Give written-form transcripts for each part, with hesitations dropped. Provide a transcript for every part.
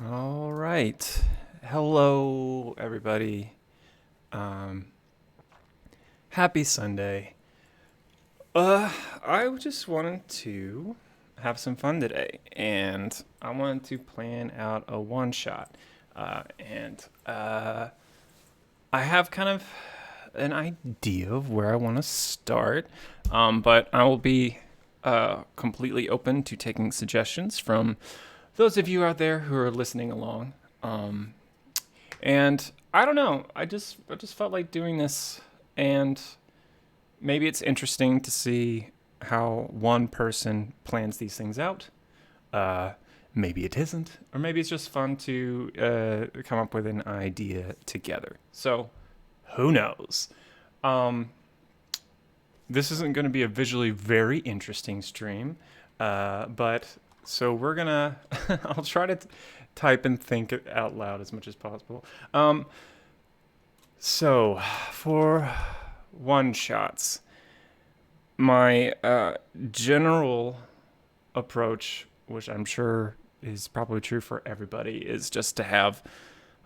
All right. Hello, everybody. Um, Happy Sunday. I just wanted to have some fun today, and I wanted to plan out a one shot. And I have kind of an idea of where I want to start, but I will be completely open to taking suggestions from those of you out there who are listening along. Um, and I don't know. I just felt like doing this, and maybe it's interesting to see how one person plans these things out. Uh, Maybe it isn't, or maybe it's just fun to come up with an idea together. So who knows? Um, this isn't going to be a visually very interesting stream, but so we're gonna. I'll try to type and think it out loud as much as possible. So for one shots, my general approach, which I'm sure is probably true for everybody, is just to have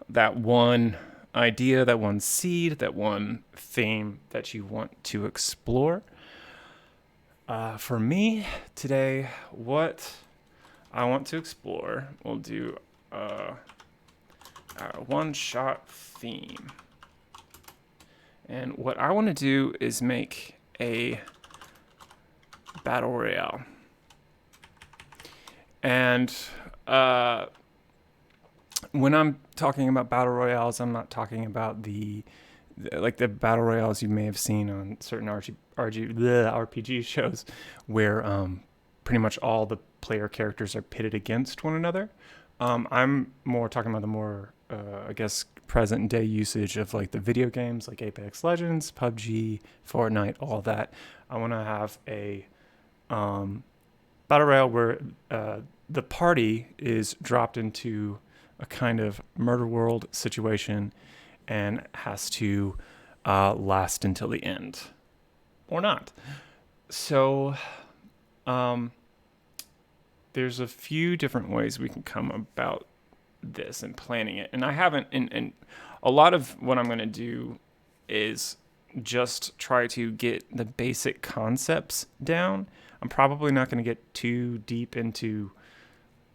that one idea, that one seed, that one theme that you want to explore. For me today, what I want to explore, we'll do a one shot theme. And what I want to do is make a battle royale. And when I'm talking about battle royales, I'm not talking about like the battle royales you may have seen on certain RPG shows, where pretty much all the player characters are pitted against one another. I'm more talking about the more, I guess, present day usage of like the video games like Apex Legends, PUBG, Fortnite, all that. I want to have a battle royale where the party is dropped into a kind of murder world situation and has to last until the end or not. So there's a few different ways we can come about this and planning it. And I haven't, and a lot of what I'm going to do is just try to get the basic concepts down. I'm probably not going to get too deep into,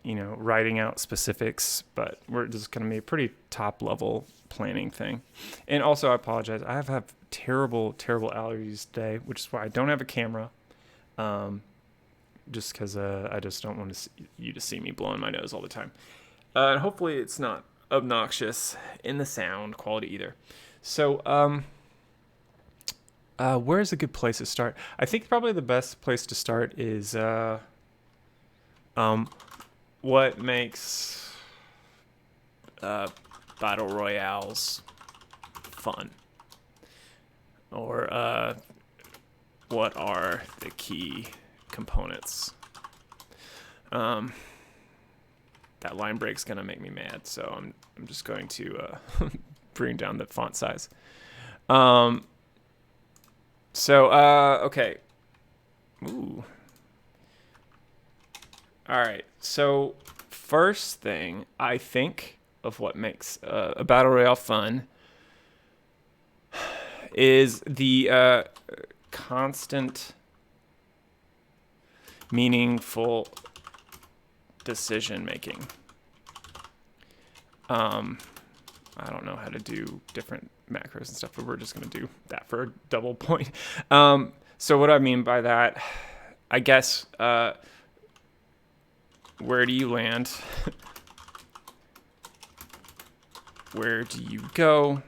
writing out specifics, but we're just going to be a pretty top level planning thing. And also, I apologize. I have terrible, terrible allergies today, which is why I don't have a camera. Just because I just don't want you to see me blowing my nose all the time. And hopefully it's not obnoxious in the sound quality either. So, where's a good place to start? I think probably the best place to start is what makes battle royales fun, or what are the key components. That line break's gonna make me mad, so I'm just going to bring down the font size. Okay. Ooh. All right. So first thing I think of what makes a battle royale fun is the constant, meaningful decision making. I don't know how to do different macros and stuff, but we're just going to do that for a double point. So what I mean by that, I guess, where do you land? Where do you go?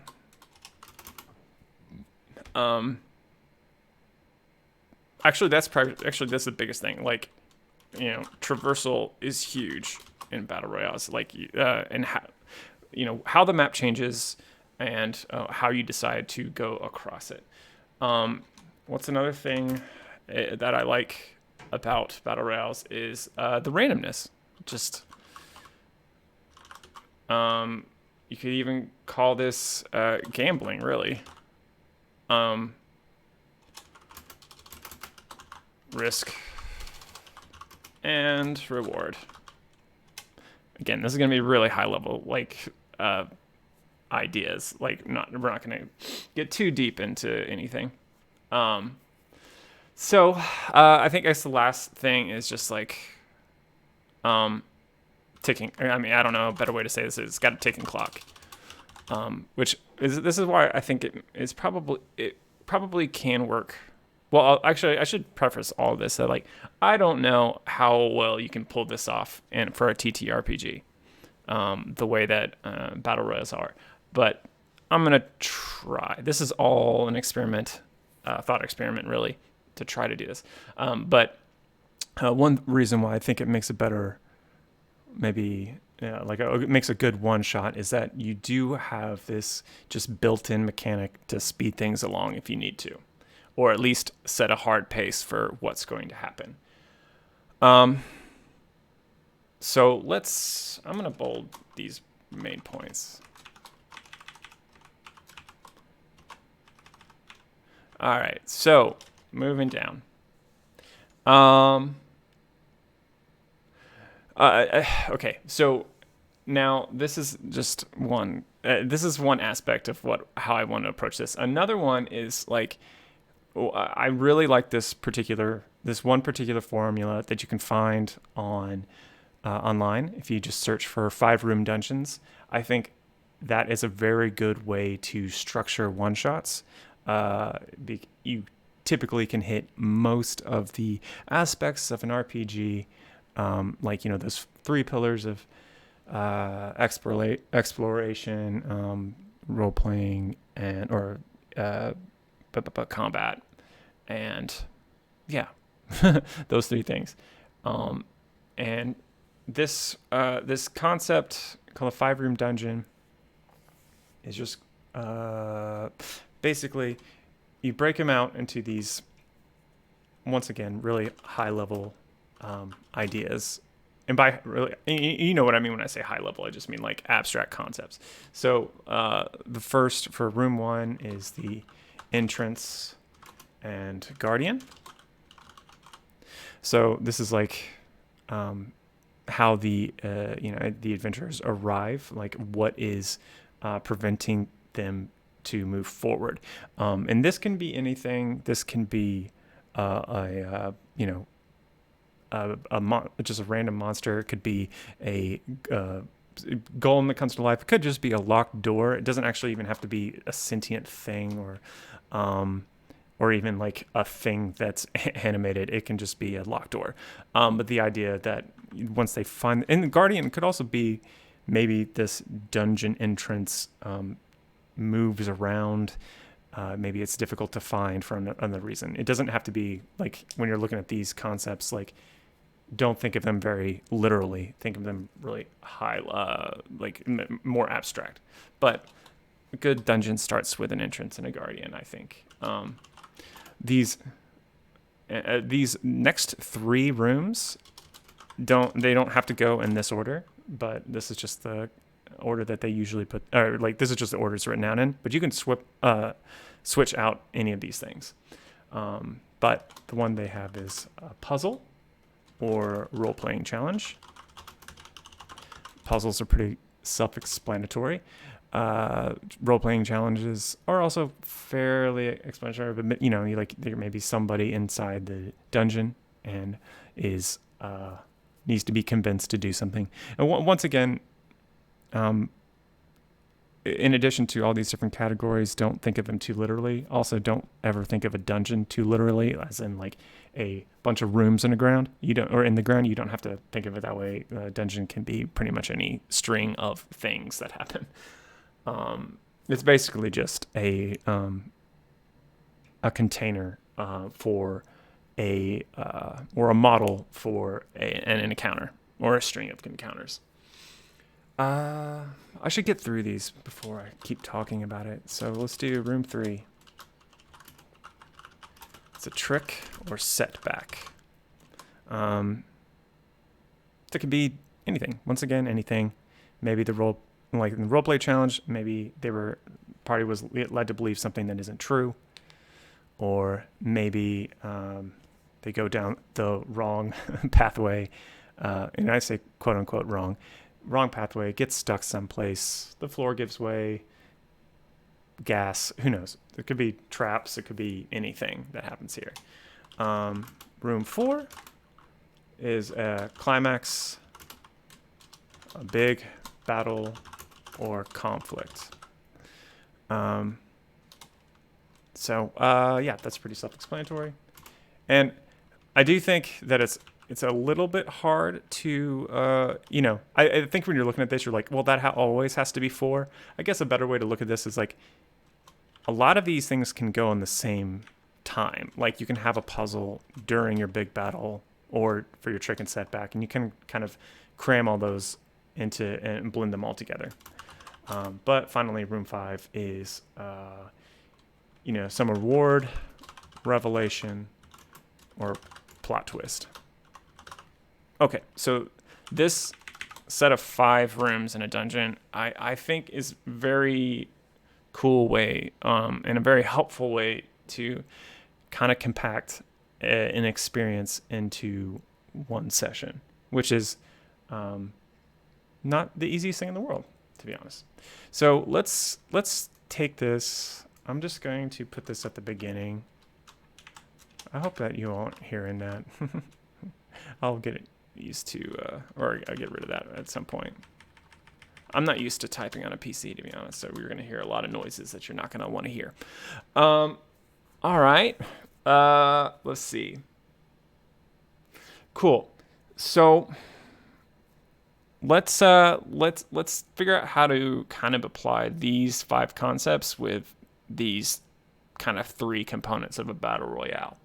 Actually, that's the biggest thing. Like, traversal is huge in battle royales. Like, and how the map changes and how you decide to go across it. What's another thing that I like about battle royales is the randomness. Just you could even call this gambling, really. Risk and reward. again, this is going to be really high level, like ideas. Like, we're not going to get too deep into anything. So I think the last thing is just like ticking. I mean, I don't know a better way to say this. It's got a ticking clock, which is this is why I think it probably can work. Well, actually, I should preface all of this that like I don't know how well you can pull this off and for a TTRPG, the way that battle royals are, but I'm gonna try. This is all an experiment, thought experiment, really, to try to do this. But one reason why I think it makes a better, maybe it makes a good one shot is that you do have this just built-in mechanic to speed things along if you need to, or at least set a hard pace for what's going to happen. So I'm going to bold these main points. All right, so moving down. Okay, so now this is just one. This is one aspect of how I want to approach this. Another one is like, I really like this one particular formula that you can find on online if you just search for 5-room dungeons. I think that is a very good way to structure one shots. You typically can hit most of the aspects of an RPG, like those 3 pillars of exploration, role playing, and combat, and yeah, those 3 things. And this concept called a 5-room dungeon is just basically you break them out into these, once again, really high level ideas. And by really, you know what I mean when I say high level, I just mean like abstract concepts. So the first for room 1 is the entrance and guardian. So this is like how the the adventurers arrive, like what is preventing them to move forward. And this can be anything. This can be just a random monster. It could be a golem that comes to life. It could just be a locked door. It doesn't actually even have to be a sentient thing or even like a thing that's animated. It can just be a locked door. But the idea that once they find, and the guardian could also be maybe this dungeon entrance moves around. Maybe it's difficult to find for another reason. It doesn't have to be like, when you're looking at these concepts, like, don't think of them very literally. Think of them really high, more abstract. But a good dungeon starts with an entrance and a guardian, I think. These next 3 rooms don't have to go in this order, but this is just the order that they usually put, or like this is just the order it's written down in. But you can switch out any of these things. But the one they have is a puzzle or role-playing challenge. Puzzles are pretty self-explanatory. Role-playing challenges are also fairly explanatory, but there may be somebody inside the dungeon and needs to be convinced to do something. And once again, in addition to all these different categories, don't think of them too literally. Also, don't ever think of a dungeon too literally, as in like a bunch of rooms in the ground. You don't have to think of it that way. A dungeon can be pretty much any string of things that happen. It's basically just a container for or a model for an encounter or a string of encounters. I should get through these before I keep talking about it. So let's do room 3. It's a trick or setback. It could be anything. Once again, anything. Maybe the roleplay challenge, maybe party was led to believe something that isn't true, or maybe they go down the wrong pathway. And I say quote unquote wrong. wrong pathway, gets stuck someplace, the floor gives way, gas, who knows? It could be traps, it could be anything that happens here. Room 4 is a climax, a big battle, or conflict. Yeah, that's pretty self-explanatory. And I do think that it's a little bit hard to, I think when you're looking at this, you're like, well, that always has to be 4. I guess a better way to look at this is like, a lot of these things can go in the same time. Like you can have a puzzle during your big battle or for your trick and setback, and you can kind of cram all those into and blend them all together. But finally, room 5 is, some reward, revelation, or plot twist. Okay, so this set of 5 rooms in a dungeon, I think is very cool way and a very helpful way to kind of compact an experience into one session, which is not the easiest thing in the world, to be honest. So let's take this. I'm just going to put this at the beginning. I hope that you aren't hearing that. I'll get used to, or I'll get rid of that at some point. I'm not used to typing on a PC, to be honest, so we're going to hear a lot of noises that you're not going to want to hear. All right. Let's see. Cool. So let's figure out how to kind of apply these 5 concepts with these kind of 3 components of a battle royale.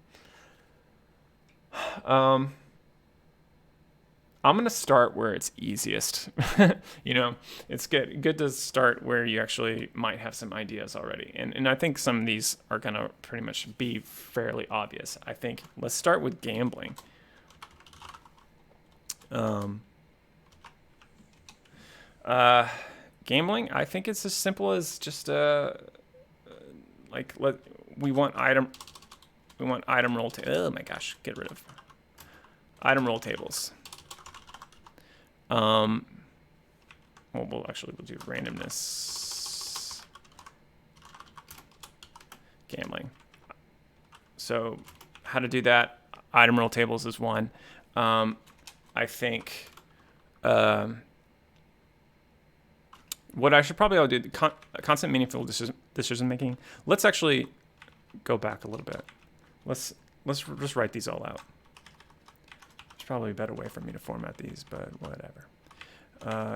I'm going to start where it's easiest. It's good to start where you actually might have some ideas already. And I think some of these are going to pretty much be fairly obvious. I think let's start with gambling. Gambling, I think it's as simple as just we want item roll oh my gosh, get rid of item roll tables. We'll do randomness gambling. So how to do that? Item roll tables is one. I think what I should probably all do, constant meaningful decision making. Let's actually go back a little bit. Let's just write these all out. There's probably a better way for me to format these, but whatever.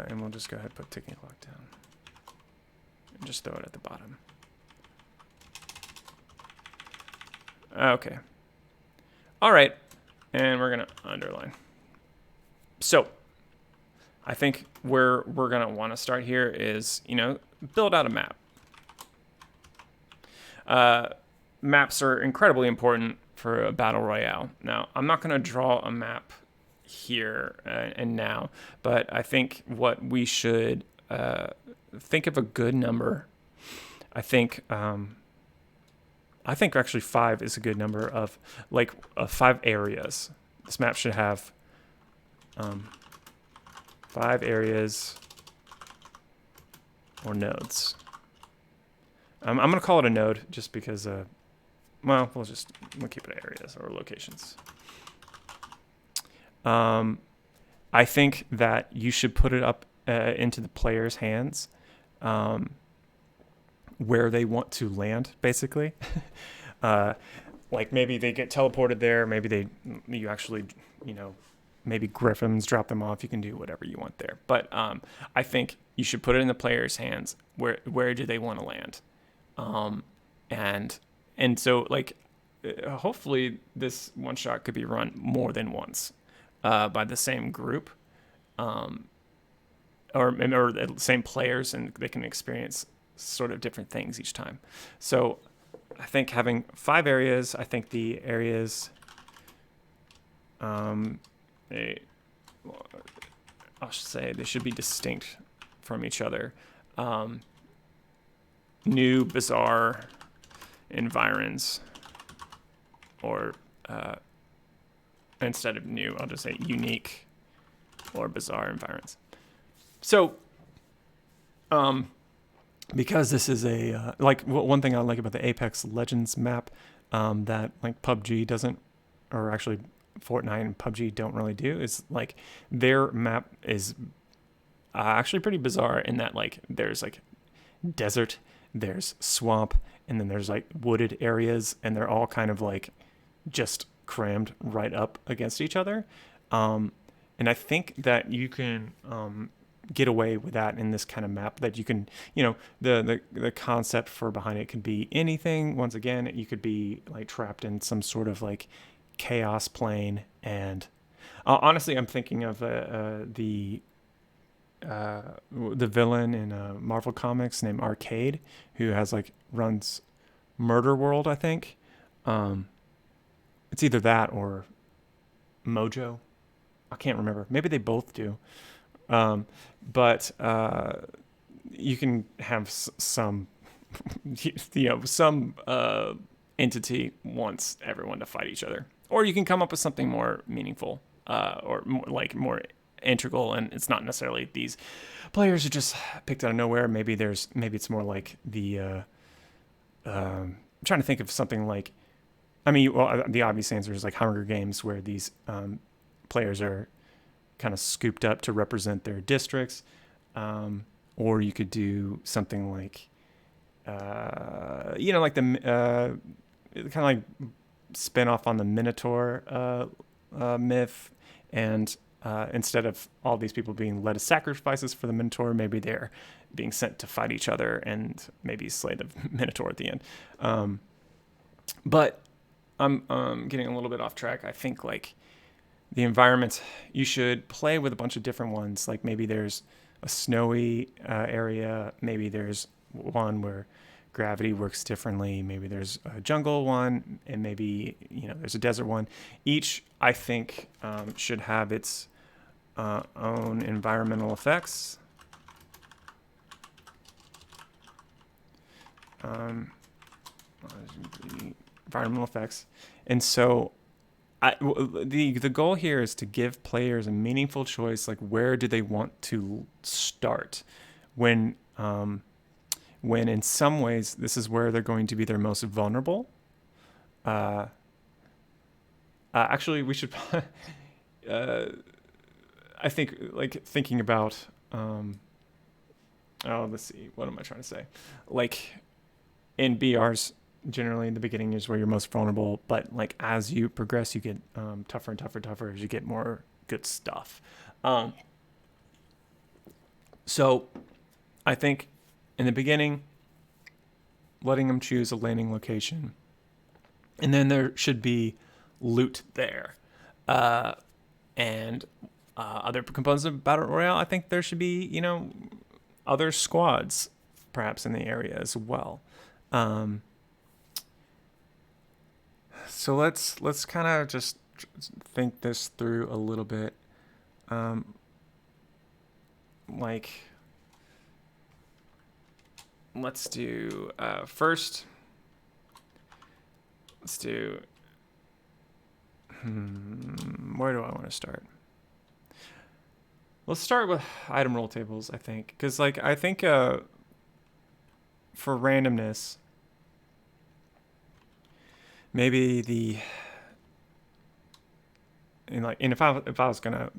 And we'll just go ahead and put ticking clock down. And just throw it at the bottom. Okay. All right. And we're going to underline. So I think where we're going to want to start here is, build out a map. Maps are incredibly important for a battle royale. Now, I'm not going to draw a map here and now, but I think what we should think of a good number. I think actually 5 is a good number of 5 areas. This map should have 5 areas or nodes. I'm going to call it a node just because, we'll keep it areas or locations. I think that you should put it up into the player's hands where they want to land, basically. Maybe they get teleported there. Maybe you actually, maybe griffins drop them off. You can do whatever you want there. But I think you should put it in the player's hands. Where do they want to land? And so hopefully this one shot could be run more than once by the same group, or the same players, and they can experience sort of different things each time. So I think having 5 areas, I think the areas, I'll say they should be distinct from each other. New, bizarre environs, or instead of new, I'll just say unique or bizarre environs. So, because this is a one thing I like about the Apex Legends map that like PUBG doesn't, or actually Fortnite and PUBG don't really do, is like their map is actually pretty bizarre in that like there's like desert, there's swamp, and then there's like wooded areas, and they're all kind of like just crammed right up against each other. Um, and I think that you can get away with that in this kind of map. That you can, the concept for behind it could be anything. Once again, you could be like trapped in some sort of like chaos plane. And honestly, I'm thinking of the villain in Marvel Comics named Arcade, who has like runs Murder World, I think. Um, it's either that or Mojo. I can't remember. Maybe they both do. Um, but you can have some, some entity wants everyone to fight each other, or you can come up with something more meaningful, or more integral, and it's not necessarily these players are just picked out of nowhere. Maybe it's more like I'm trying to think of something like, I mean, well, the obvious answer is like Hunger Games, where these players are kind of scooped up to represent their districts. Or you could do something like, like the kind of like spin off on the Minotaur myth. And instead of all these people being led as sacrifices for the Minotaur, maybe they're being sent to fight each other and maybe slay the Minotaur at the end. But I'm getting a little bit off track. I think like the environment, you should play with a bunch of different ones. Like maybe there's a snowy area. Maybe there's one where gravity works differently. Maybe there's a jungle one, and maybe there's a desert one. Each, I think, should have its own environmental effects. Environmental effects, and so the goal here is to give players a meaningful choice. Like, where do they want to start? When in some ways this is where they're going to be their most vulnerable. Actually, we should. I think like thinking about. Let's see. What am I trying to say? Like in BRs, generally in the beginning is where you're most vulnerable, but like as you progress, you get tougher and tougher as you get more good stuff. So I think in the beginning, letting them choose a landing location, and then there should be loot there, and other components of Battle Royale. I think there should be other squads perhaps in the area as well. So let's kind of just think this through a little bit. Like, let's do first. Let's do. Where do I want to start? Let's start with item roll tables, I think, because like I think for randomness, maybe and if I was gonna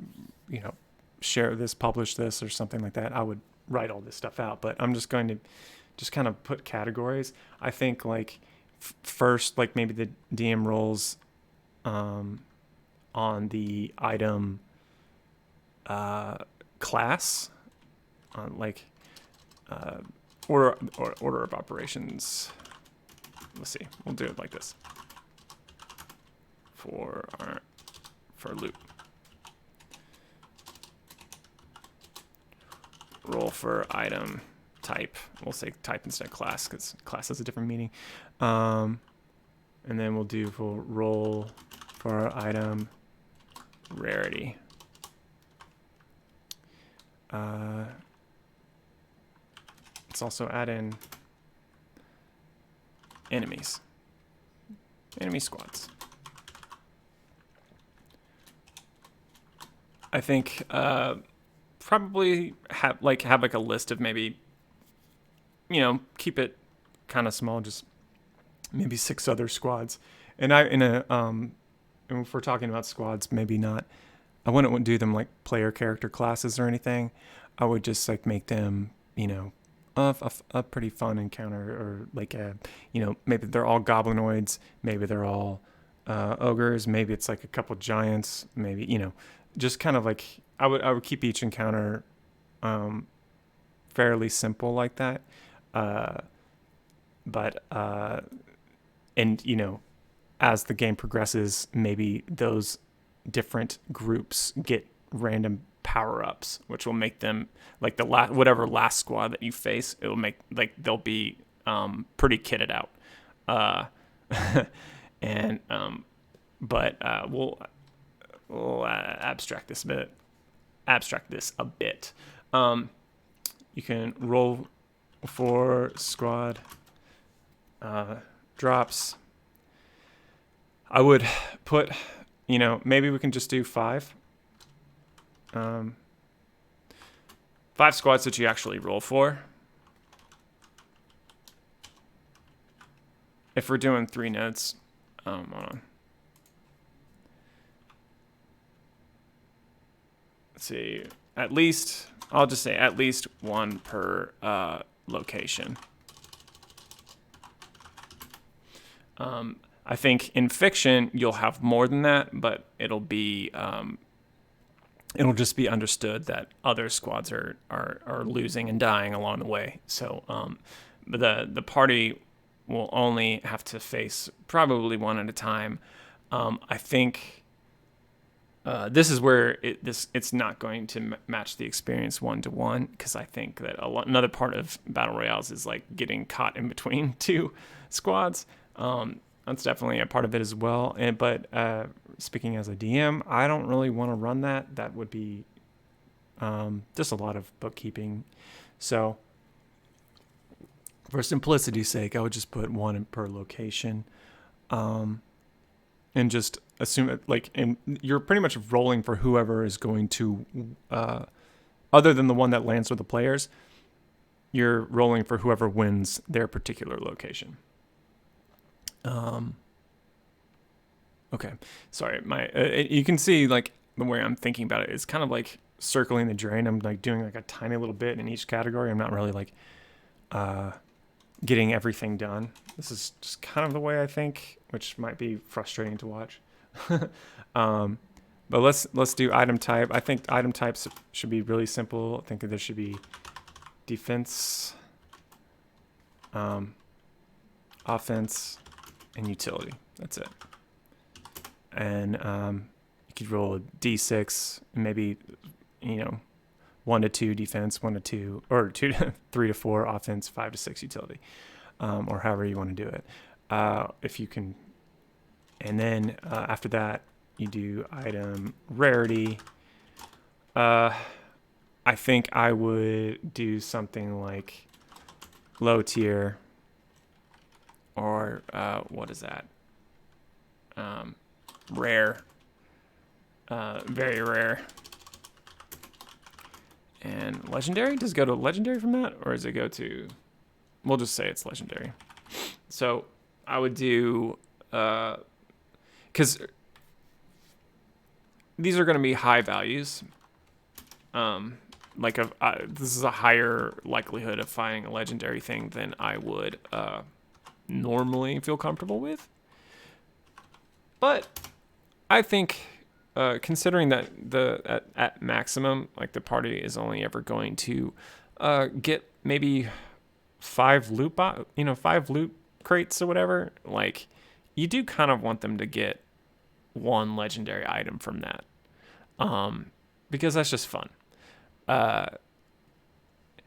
share this, publish this, or something like that, I would write all this stuff out. But I'm just going to just kind of put categories. I think like first, like maybe the DM rolls on the item class, on like order of operations. Let's see. We'll do it like this for loot. Roll for item type. We'll say type instead of class because class has a different meaning. And then we'll roll for item rarity. Let's also add in enemies. Enemy squads. I think probably have like a list of maybe, keep it kind of small, just maybe 6 other squads. And and if we're talking about squads, maybe not. I wouldn't do them like player character classes or anything. I would just like make them, a pretty fun encounter, or like maybe they're all goblinoids, maybe they're all ogres, maybe it's like a couple giants, maybe just kind of like I would keep each encounter fairly simple like that. But and as the game progresses, maybe those different groups get random power-ups, which will make them like whatever last squad that you face, it'll make like they'll be pretty kitted out. And but we'll abstract this a bit. You can roll for squad drops. I would put, maybe we can just do 5. 5 squads that you actually roll for. If we're doing 3 nodes, hold on. Let's see. I'll just say at least 1 per location. I think in fiction you'll have more than that, but it'll just be understood that other squads are losing and dying along the way. So the party will only have to face probably 1 at a time. I think this is where it's not going to match the experience 1-to-1, because I think that another part of battle royales is like getting caught in between 2 squads. That's definitely a part of it as well. But speaking as a DM, I don't really want to run that. That would be just a lot of bookkeeping. So for simplicity's sake, I would just put 1 per location, and just assume it and you're pretty much rolling for whoever is going to, other than the one that lands with the players, you're rolling for whoever wins their particular location. Okay, sorry. You can see like the way I'm thinking about it is kind of like circling the drain. I'm like doing like a tiny little bit in each category. I'm not really like getting everything done. This is just kind of the way I think, which might be frustrating to watch. But let's do item type. I think item types should be really simple. I think there should be defense, offense, and utility. That's it. And you could roll a d6, maybe 1 to 2 defense, 1 to 2, or 3 to 4 offense, 5 to 6 utility, or however you want to do it. If you can, and then after that you do item rarity. I think I would do something like low tier, or what is that? Rare, very rare, and legendary. Does it go to legendary from that, or does it go to? We'll just say it's legendary. So I would do, because these are going to be high values. This is a higher likelihood of finding a legendary thing than I would normally feel comfortable with. But I think, considering that at maximum, like the party is only ever going to get maybe 5 loot 5 loot crates or whatever, like you do kind of want them to get 1 legendary item from that, because that's just fun.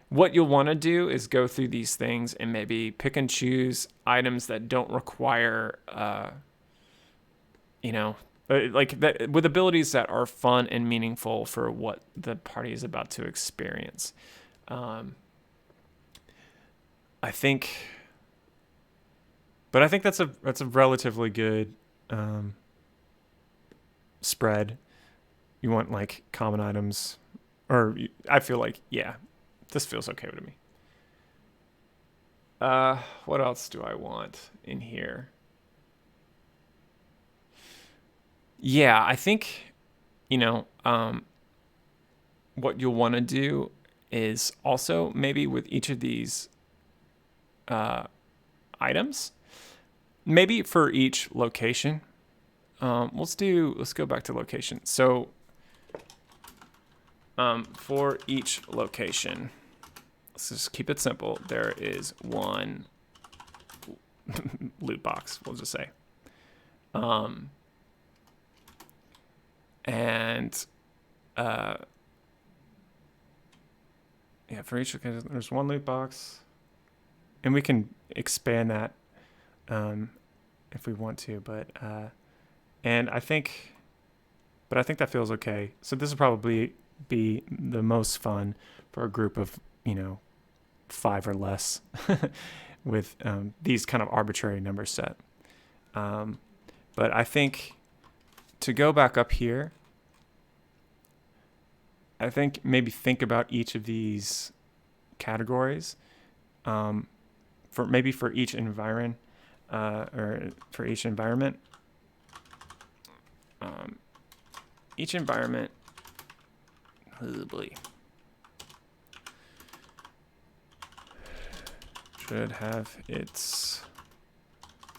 What you'll want to do is go through these things and maybe pick and choose items that don't require like that, with abilities that are fun and meaningful for what the party is about to experience. I think that's a relatively good spread. You want like common items, or I feel like, yeah, this feels okay with me. What else do I want in here? Yeah, I think, you know, what you'll want to do is also maybe with each of these uh, items, maybe for each location. Let's go back to location. So for each location, let's just keep it simple. There is one loot box, we'll just say. And yeah, for each location, there's one loot box. And we can expand that if we want to, and I think that feels okay. So this will probably be the most fun for a group of 5 or less with these kind of arbitrary numbers set. But I think to go back up here, I think maybe think about each of these categories for each environment or for each environment. Each environment, oh boy, should have its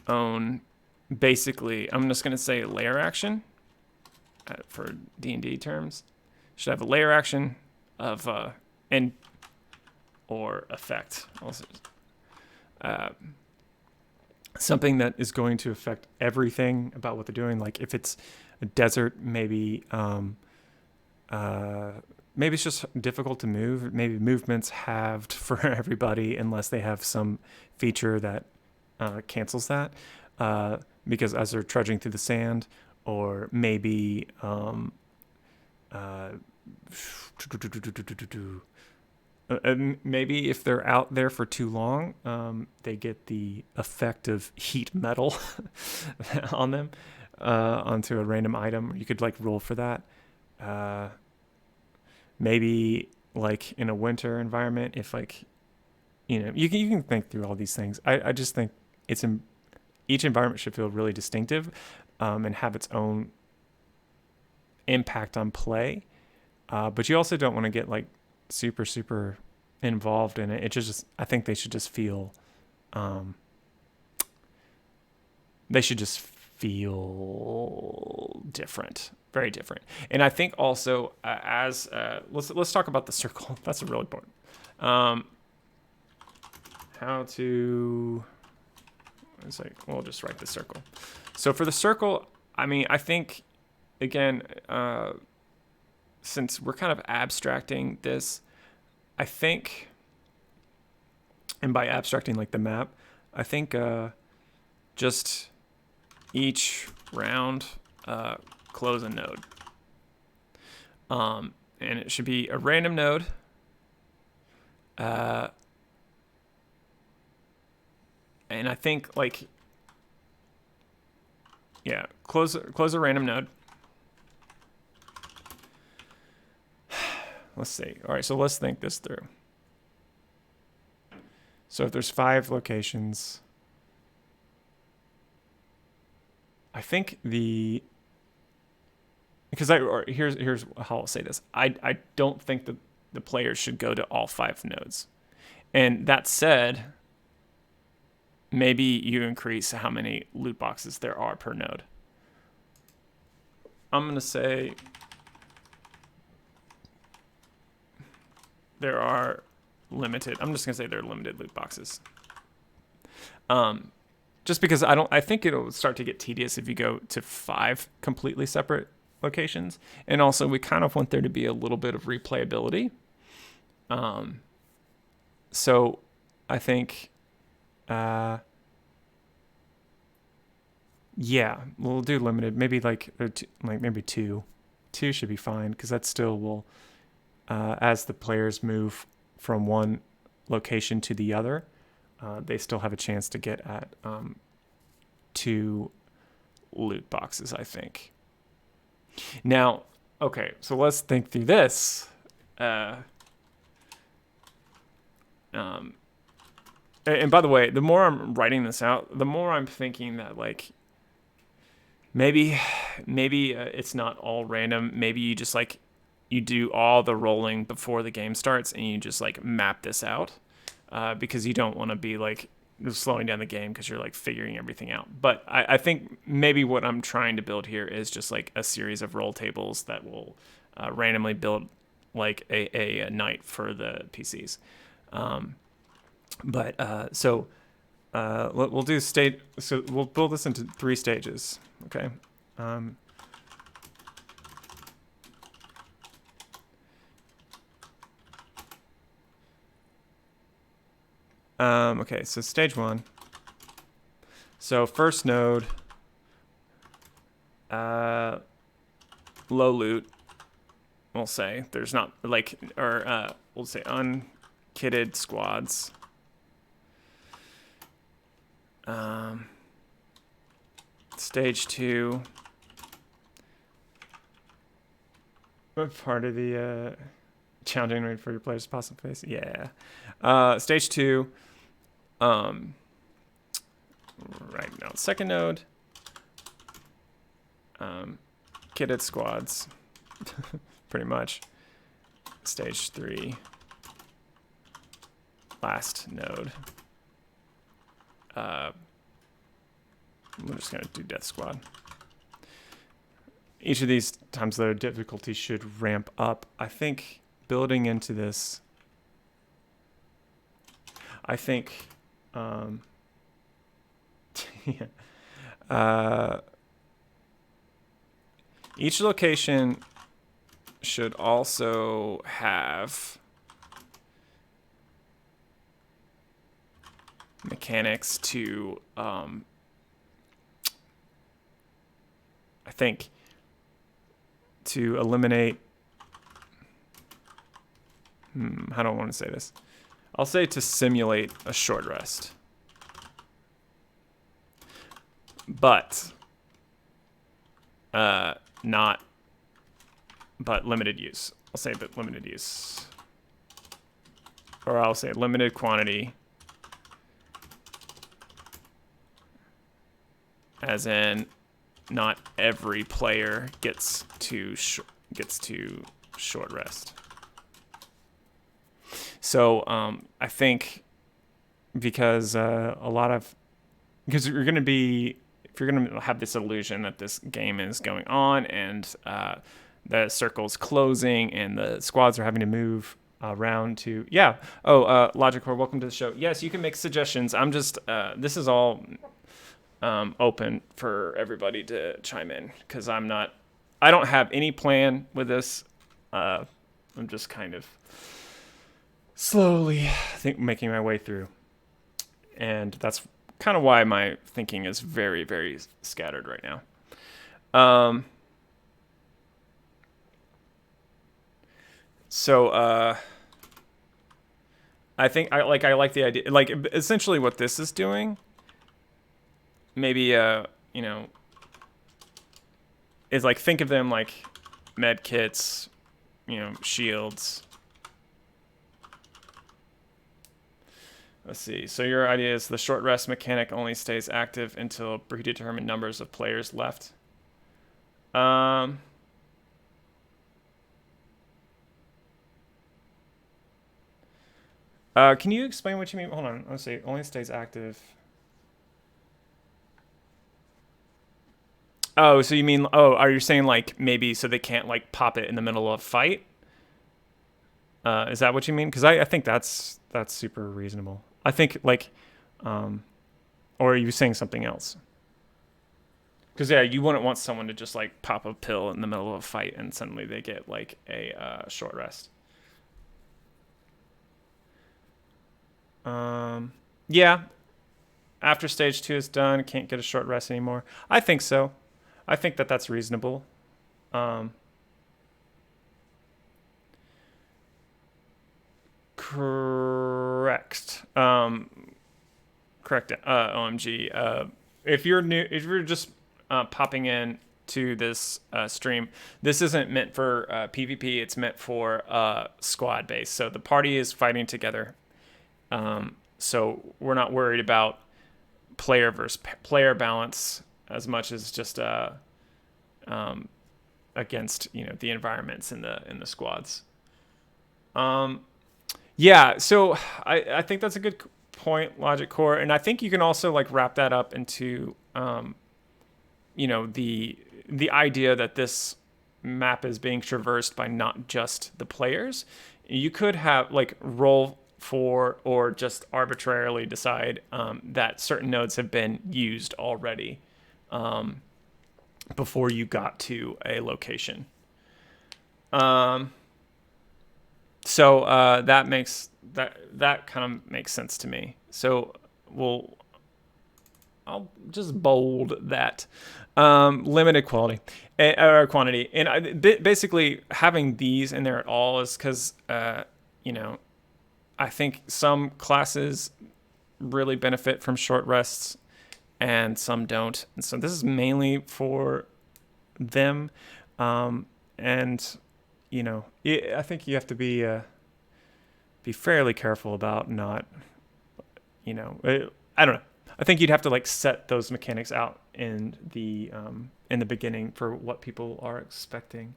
own, basically, I'm just going to say layer action for D&D terms. Should have a layer action of and or effect. Also, something that is going to affect everything about what they're doing. Like if it's a desert, maybe maybe it's just difficult to move. Maybe movement's halved for everybody unless they have some feature that cancels that. Because as they're trudging through the sand, or maybe maybe if they're out there for too long, they get the effect of heat metal on them onto a random item. You could like roll for that. Maybe like in a winter environment, if like you can think through all these things. I just think each environment should feel really distinctive and have its own impact on play. But you also don't want to get like super involved in it. I think they should just feel different, very different. And I think also let's talk about the circle. That's really important. We'll just write the circle. So for the circle, I mean, I think again, since we're kind of abstracting this, I think, and by abstracting like the map, I think just each round close a node. And it should be a random node. And I think like, yeah, close a random node. Let's see. All right, so let's think this through. So if there's 5 locations, I think here's how I'll say this. I don't think that the players should go to all 5 nodes. And that said, maybe you increase how many loot boxes there are per node. I'm going to say there are limited. I'm just going to say there are limited loot boxes. Just because I think it'll start to get tedious if you go to 5 completely separate locations. And also we kind of want there to be a little bit of replayability. So I think, yeah, we'll do limited. Maybe maybe 2. 2 should be fine because that still will, as the players move from one location to the other, they still have a chance to get at 2 loot boxes, I think. Now, okay, so let's think through this. uh, and by the way, the more I'm writing this out, the more I'm thinking that like maybe it's not all random. Maybe you just like you do all the rolling before the game starts and you just like map this out because you don't want to be like slowing down the game because you're like figuring everything out. But I think maybe what I'm trying to build here is just like a series of roll tables that will randomly build like a night for the PCs. We'll do stage. So we'll build this into 3 stages. Okay. Okay. So stage 1. So first node. Low loot. We'll say there's not like, or we'll say unkitted squads. Stage 2. What part of the challenging rate for your players to possibly face? Yeah. Stage 2. Right now, second node. Kitted squads. Pretty much. Stage 3. Last node. I'm just going to do Death Squad. Each of these times their difficulty should ramp up. I think building into this, I think, each location should also have mechanics to, I think, to eliminate, how do I want to say this? I'll say to simulate a short rest. But, but limited use. I'll say but limited use. Or I'll say limited quantity. As in, not every player gets to short rest. So I think because because you're going to be, if you're going to have this illusion that this game is going on and the circle's closing and the squads are having to move around to, Logic Core, welcome to the show. Yes, you can make suggestions. I'm just, this is all open for everybody to chime in because I don't have any plan with this. I'm just kind of slowly making my way through. And that's kind of why my thinking is very, very scattered right now. I think I like the idea, like essentially what this is doing. Maybe is like, think of them like med kits, shields. Let's see. So your idea is the short rest mechanic only stays active until predetermined numbers of players left. Can you explain what you mean? Hold on. Let's see. Only stays active. Oh, so you mean, are you saying like maybe so they can't like pop it in the middle of a fight? Is that what you mean? Because I think that's super reasonable. I think like, or are you saying something else? Because you wouldn't want someone to just like pop a pill in the middle of a fight and suddenly they get like a short rest. Yeah. After stage 2 is done, can't get a short rest anymore. I think so. I think that's reasonable. Correct. Correct. OMG. If you're just popping in to this stream. This isn't meant for PvP. It's meant for squad base. So the party is fighting together. So we're not worried about player versus player balance as much as just against the environments in the squads. Yeah, so I think that's a good point, Logic Core, and I think you can also like wrap that up into the idea that this map is being traversed by not just the players. You could have like roll for or just arbitrarily decide that certain nodes have been used already before you got to a location. So that kind of makes sense to me. So I'll just bold that limited quality or quantity, and basically having these in there at all is because I think some classes really benefit from short rests and some don't, and so this is mainly for them. And I think you have to be fairly careful about not, I don't know. I think you'd have to like set those mechanics out in the beginning for what people are expecting.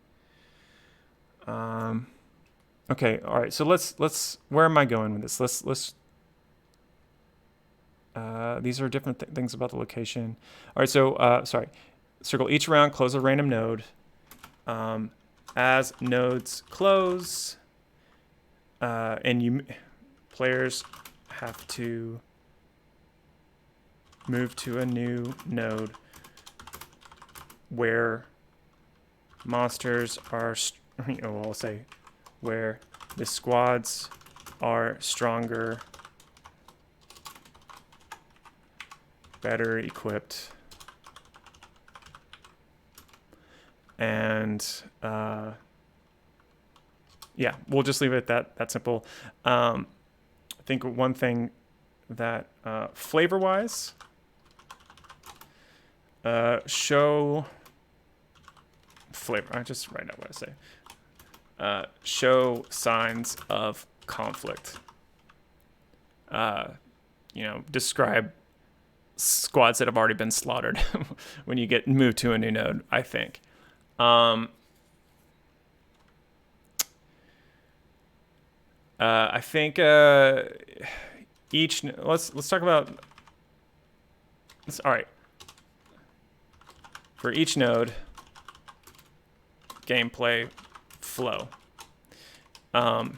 Okay, all right. So let's. Where am I going with this? Let's. These are different things about the location. All right. So sorry. Circle each round. Close a random node. As nodes close, and players have to move to a new node where monsters are, I'll say where the squads are stronger, better equipped, and yeah, we'll just leave it at that simple. I think one thing that flavor-wise, show flavor. I just write out what I say. Show signs of conflict. Describe squads that have already been slaughtered when you get moved to a new node, I think. I think let's talk about this. All right. For each node, gameplay flow. I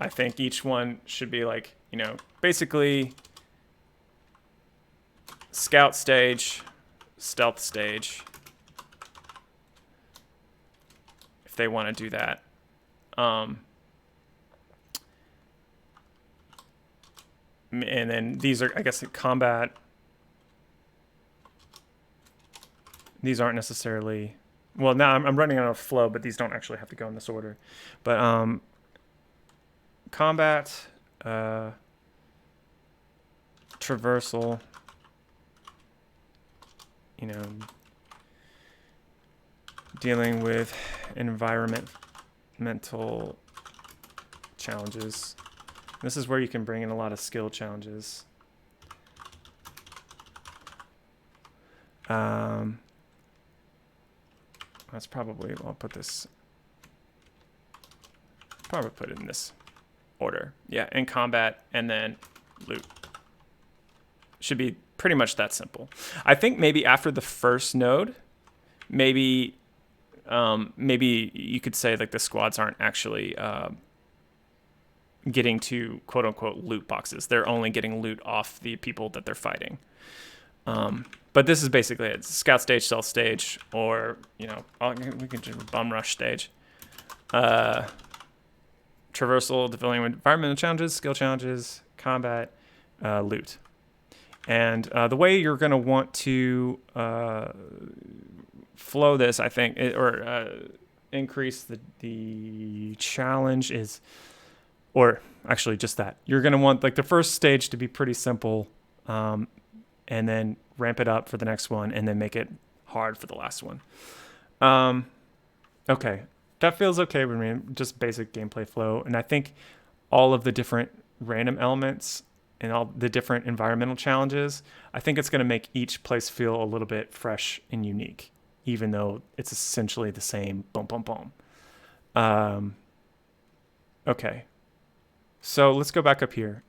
think each one should be like, basically scout stage, stealth stage, if they want to do that. And then these are, I guess, combat. These aren't necessarily, well, now I'm running out of flow, but these don't actually have to go in this order. But combat, traversal, dealing with environmental challenges. This is where you can bring in a lot of skill challenges. That's probably, I'll put this, probably put it in this order. Yeah, in combat and then loot. Should be pretty much that simple. I think maybe after the first node, maybe you could say like the squads aren't actually getting to quote unquote loot boxes. They're only getting loot off the people that they're fighting. But this is basically it. Scout stage, stealth stage, or, we can do bum rush stage. Traversal, dealing with environmental challenges, skill challenges, combat, loot. And the way you're going to want to flow this, I think, or increase the challenge is, or actually just that. You're going to want like the first stage to be pretty simple, and then ramp it up for the next one, and then make it hard for the last one. Okay, that feels okay with me. Just basic gameplay flow, and I think all of the different random elements and all the different environmental challenges, I think it's going to make each place feel a little bit fresh and unique, even though it's essentially the same. Boom, boom, boom. Okay, so let's go back up here.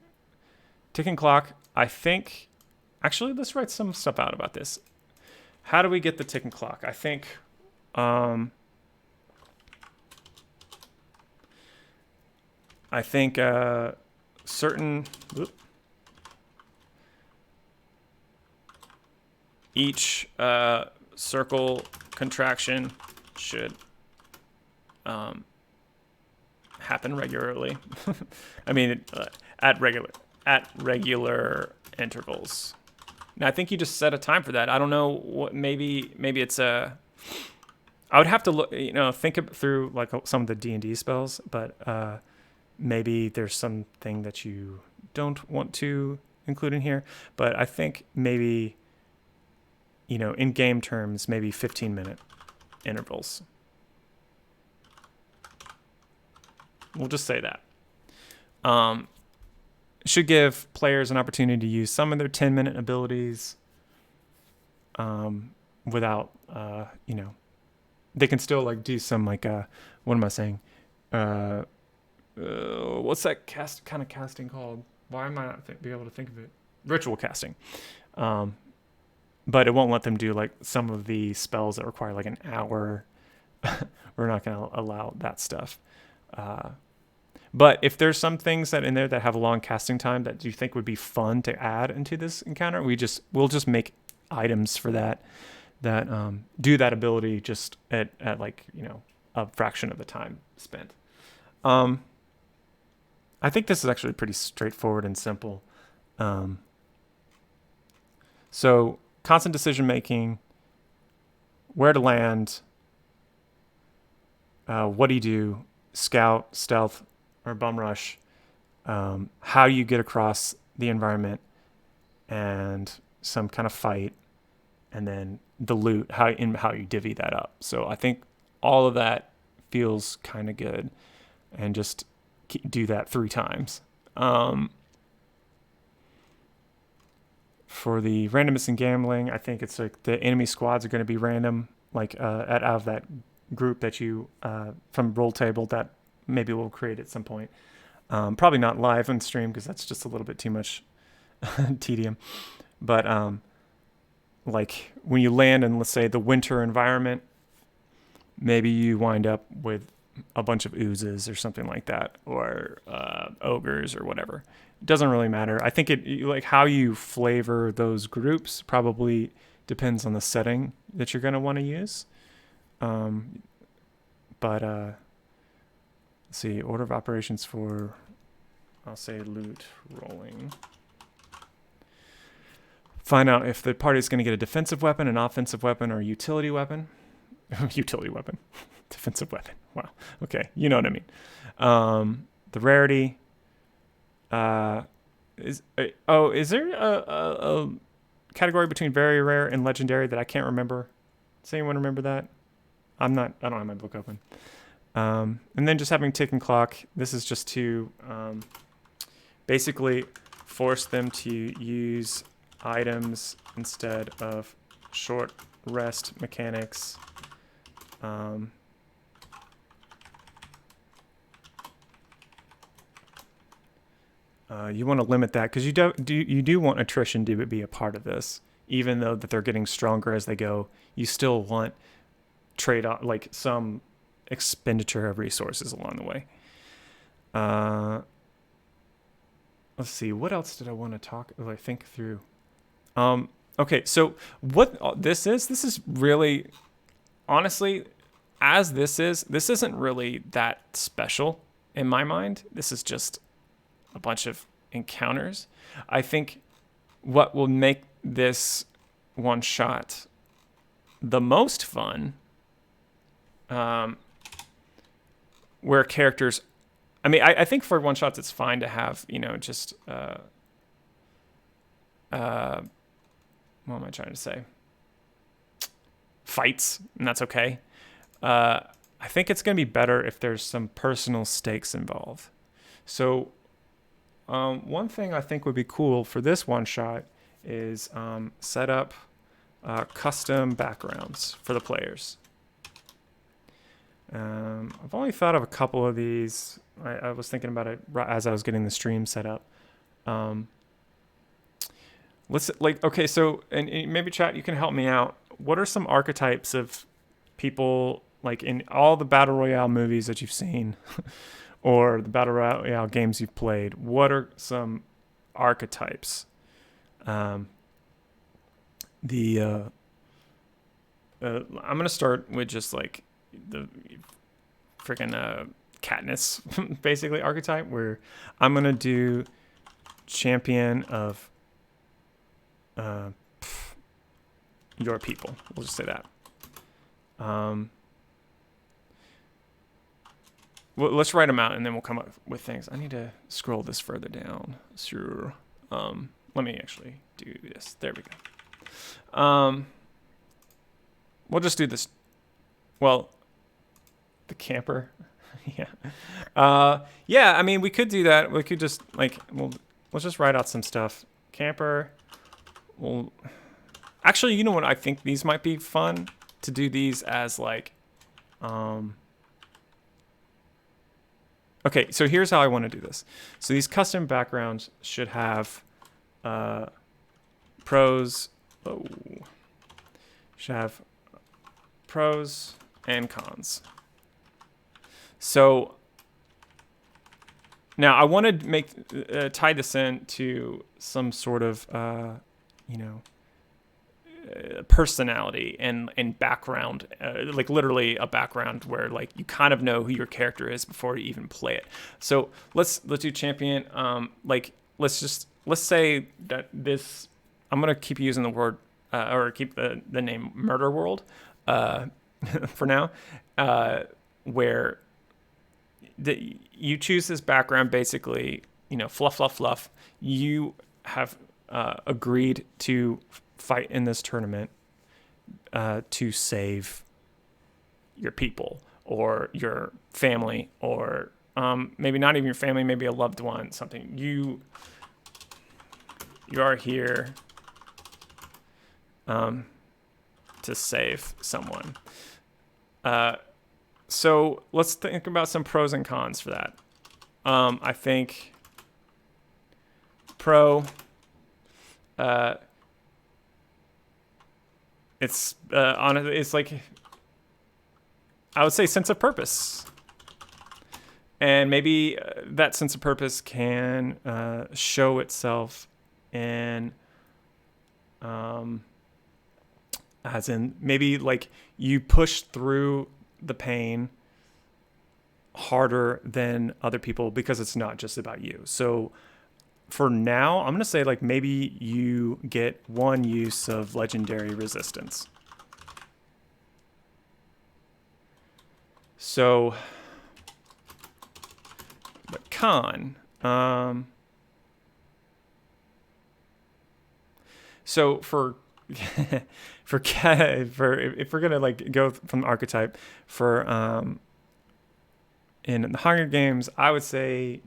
Ticking clock. I think. Actually, let's write some stuff out about this. How do we get the ticking clock? I think. Certain. Each circle contraction should happen regularly. I mean, at regular intervals. Now, I think you just set a time for that. I don't know what. Maybe it's a. I would have to look. Think through like some of the D&D spells, but maybe there's something that you don't want to include in here. But I think maybe. In game terms, maybe 15-minute intervals. We'll just say that. Should give players an opportunity to use some of their 10-minute abilities without, they can still like do some like, what am I saying? What's that kind of casting called? Why am I not be able to think of it? Ritual casting. But it won't let them do like some of the spells that require like an hour. We're not going to allow that stuff. But if there's some things that in there that have a long casting time that you think would be fun to add into this encounter, we'll just make items for that do that ability just at like, a fraction of the time spent. I think this is actually pretty straightforward and simple. So constant decision making, where to land, what do you do, scout, stealth, or bum rush, how you get across the environment, and some kind of fight, and then the loot, how you divvy that up. So I think all of that feels kind of good, and just do that 3 times. For the randomness and gambling, I think it's like the enemy squads are going to be random, like out of that group that you from roll table that maybe we'll create at some point. Probably not live on stream because that's just a little bit too much tedium. But like when you land in, let's say, the winter environment, maybe you wind up with a bunch of oozes or something like that, or ogres or whatever. It doesn't really matter. I think like how you flavor those groups probably depends on the setting that you're going to want to use. But let's see, order of operations for, I'll say loot rolling. Find out if the party is going to get a defensive weapon, an offensive weapon, or a utility weapon. Utility weapon. Defensive weapon. Wow. Okay. You know what I mean. The rarity. Is there a category between very rare and legendary that I can't remember? Does anyone remember that? I don't have my book open. And then just having ticking clock. This is just to basically force them to use items instead of short rest mechanics. You want to limit that because you do want attrition to be a part of this, even though that they're getting stronger as they go. You still want trade off, like some expenditure of resources along the way. Let's see, what else did I want to think through? Okay, so what this is really, honestly, this isn't really that special in my mind. This is just a bunch of encounters. I think what will make this one shot the most fun, where characters, I think for one shots it's fine to have, just what am I trying to say? fights, and that's okay. I think it's going to be better if there's some personal stakes involved. So one thing I think would be cool for this one shot is set up custom backgrounds for the players. I've only thought of a couple of these. I was thinking about it as I was getting the stream set up. Let's okay, so and maybe chat, you can help me out. What are some archetypes of people like in all the battle royale movies that you've seen, or the battle royale games you've played? What are some archetypes? I'm gonna start with just like the freaking Katniss basically archetype, where I'm gonna do champion of your people. We'll just say that. Well, let's write them out and then we'll come up with things. I need to scroll this further down. Sure. Let me actually do this. There we go. We'll just do this. Well, the camper. Yeah. Yeah, I mean, we could do that. We could just like, let's just write out some stuff. Camper. Well, actually, you know what? I think these might be fun to do these as like, okay, so here's how I want to do this. So these custom backgrounds should have pros. Oh, should have pros and cons. So now I want to make tie this in to some sort of personality and background, like literally a background where like you kind of know who your character is before you even play it. So let's do champion. Like let's say that this, I'm gonna keep using the word or keep the name Murder World for now, where you choose this background. Basically, fluff. You have agreed to fight in this tournament to save your people or your family, or maybe not even your family, maybe a loved one, something. You are here to save someone. So let's think about some pros and cons for that. I think pro, it's like, I would say sense of purpose. And maybe that sense of purpose can show itself in, as in maybe like you push through the pain harder than other people because it's not just about you. So for now, I'm going to say like maybe you get one use of legendary resistance. So, but con, so for if we're gonna like go from the archetype for in the Hunger Games, I would say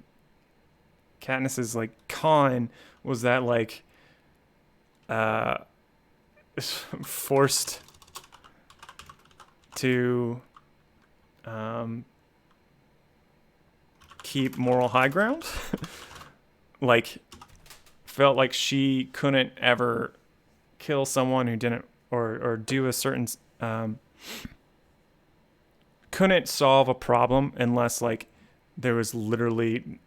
Katniss's like con was that like forced to keep moral high ground. Like felt like she couldn't ever kill someone who didn't or do a certain couldn't solve a problem unless like there was literally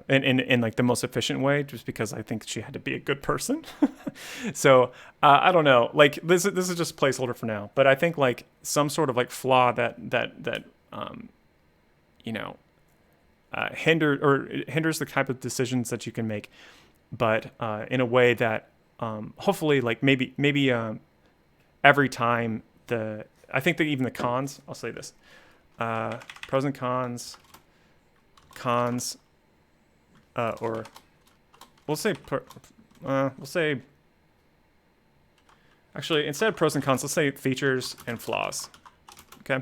in like the most efficient way, just because I think she had to be a good person. So I don't know, like this is just placeholder for now, but I think like some sort of like flaw that hinders the type of decisions that you can make, but in a way that hopefully like maybe every time I think that even the cons, I'll say this, pros and cons, or we'll say Actually, instead of pros and cons, let's say features and flaws. Okay.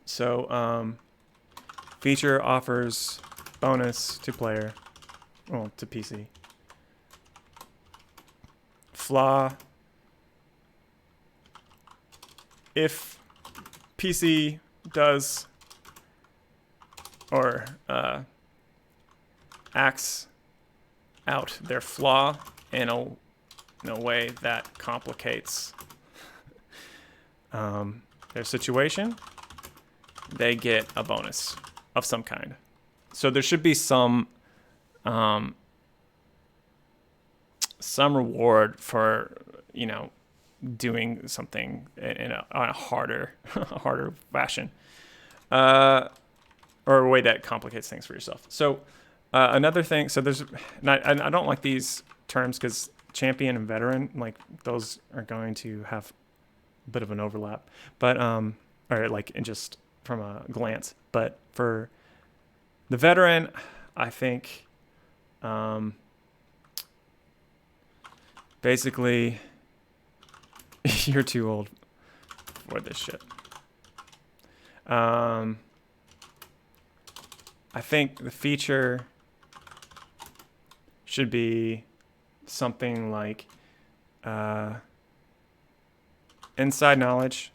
So, feature offers bonus to player, well, to PC. Flaw, if PC does or acts out their flaw in a way that complicates their situation, they get a bonus of some kind. So there should be some reward for, doing something in a harder fashion, or a way that complicates things for yourself. So another thing, so there's not, I don't like these terms because champion and veteran, like those are going to have a bit of an overlap, but or like in just from a glance. But for the veteran, I think basically you're too old for this shit. I think the feature should be something like inside knowledge.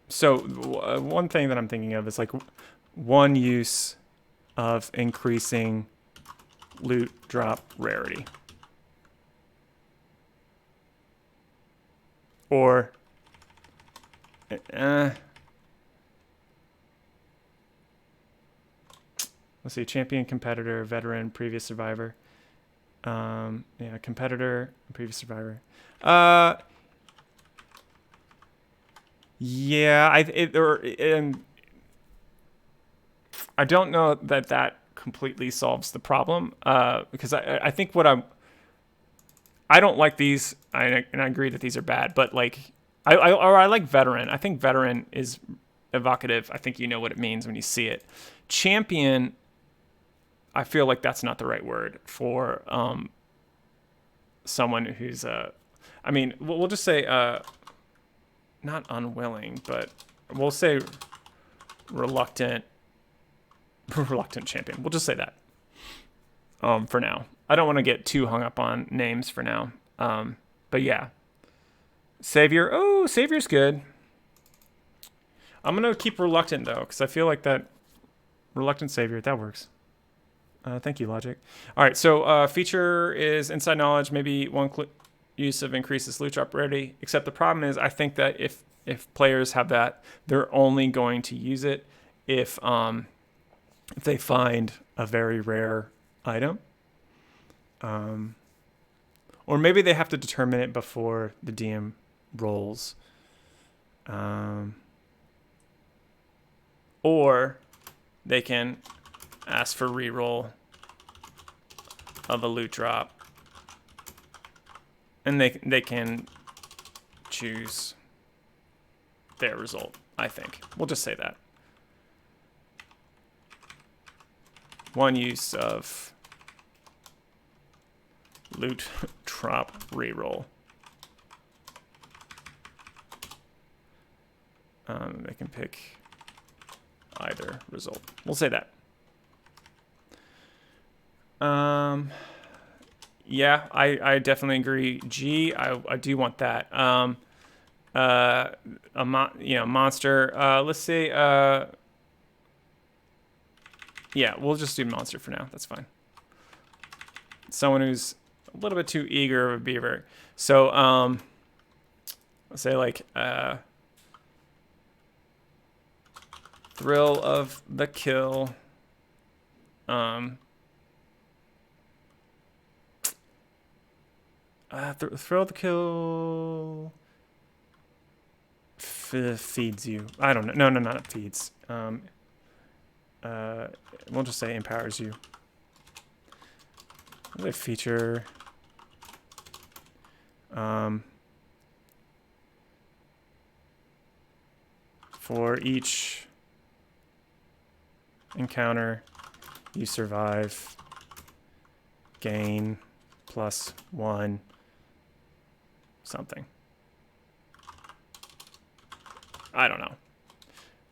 So one thing that I'm thinking of is like one use of increasing loot drop rarity. Or let's see, champion, competitor, veteran, previous survivor. Yeah, competitor, previous survivor. Yeah, I don't know that completely solves the problem, because I think I don't like these, and I agree that these are bad, but like I like veteran. I think veteran is evocative. I think you know what it means when you see it. Champion, I feel like that's not the right word for someone who's I mean, we'll just say not unwilling, but we'll say reluctant champion. We'll just say that for now. I don't want to get too hung up on names for now. But yeah. Savior. Oh, Savior's good. I'm going to keep reluctant, though, because I feel like that reluctant Savior, that works. Thank you, Logic. All right, so feature is inside knowledge. Maybe one use of increases loot drop rarity. Except the problem is, I think that if players have that, they're only going to use it if they find a very rare item. Or maybe they have to determine it before the DM rolls. Or they can ask for reroll of a loot drop. And they can choose their result, I think. We'll just say that. One use of loot drop reroll. They can pick either result. We'll say that. Yeah, I definitely agree. G, I do want that. Monster. Let's say yeah, we'll just do monster for now. That's fine. Someone who's a little bit too eager of a beaver. So let's say like thrill of the kill. Thrill of the kill feeds you. I don't know. No, not feeds. We'll just say empowers you. The feature. For each encounter you survive, gain +1 something. I don't know.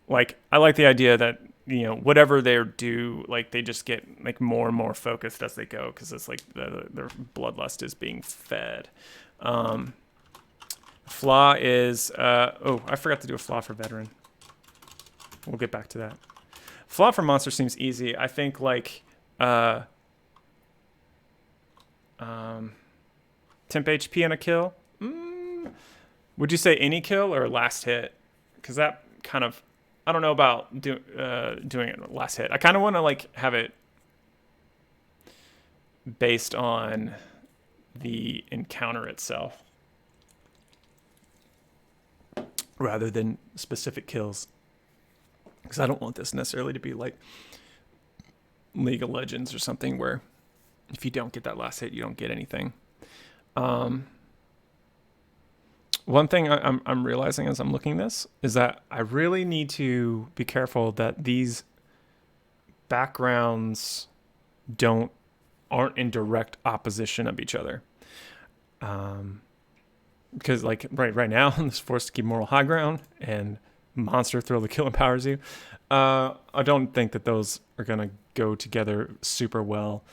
Like, I like the idea that, you know, whatever they do, like, they just get, like, more and more focused as they go, because it's like their bloodlust is being fed. Flaw is, oh, I forgot to do a flaw for veteran. We'll get back to that. Flaw for monster seems easy. I think, like, temp HP and a kill. Would you say any kill or last hit? Because that kind of, I don't know about doing it last hit. I kind of want to, like, have it based on the encounter itself rather than specific kills. Because I don't want this necessarily to be like League of Legends or something where if you don't get that last hit, you don't get anything. One thing I'm realizing as I'm looking at this is that I really need to be careful that these backgrounds aren't in direct opposition of each other. Because, like, right now, I'm just forced to keep moral high ground and monster throw the kill empowers you. I don't think that those are gonna go together super well.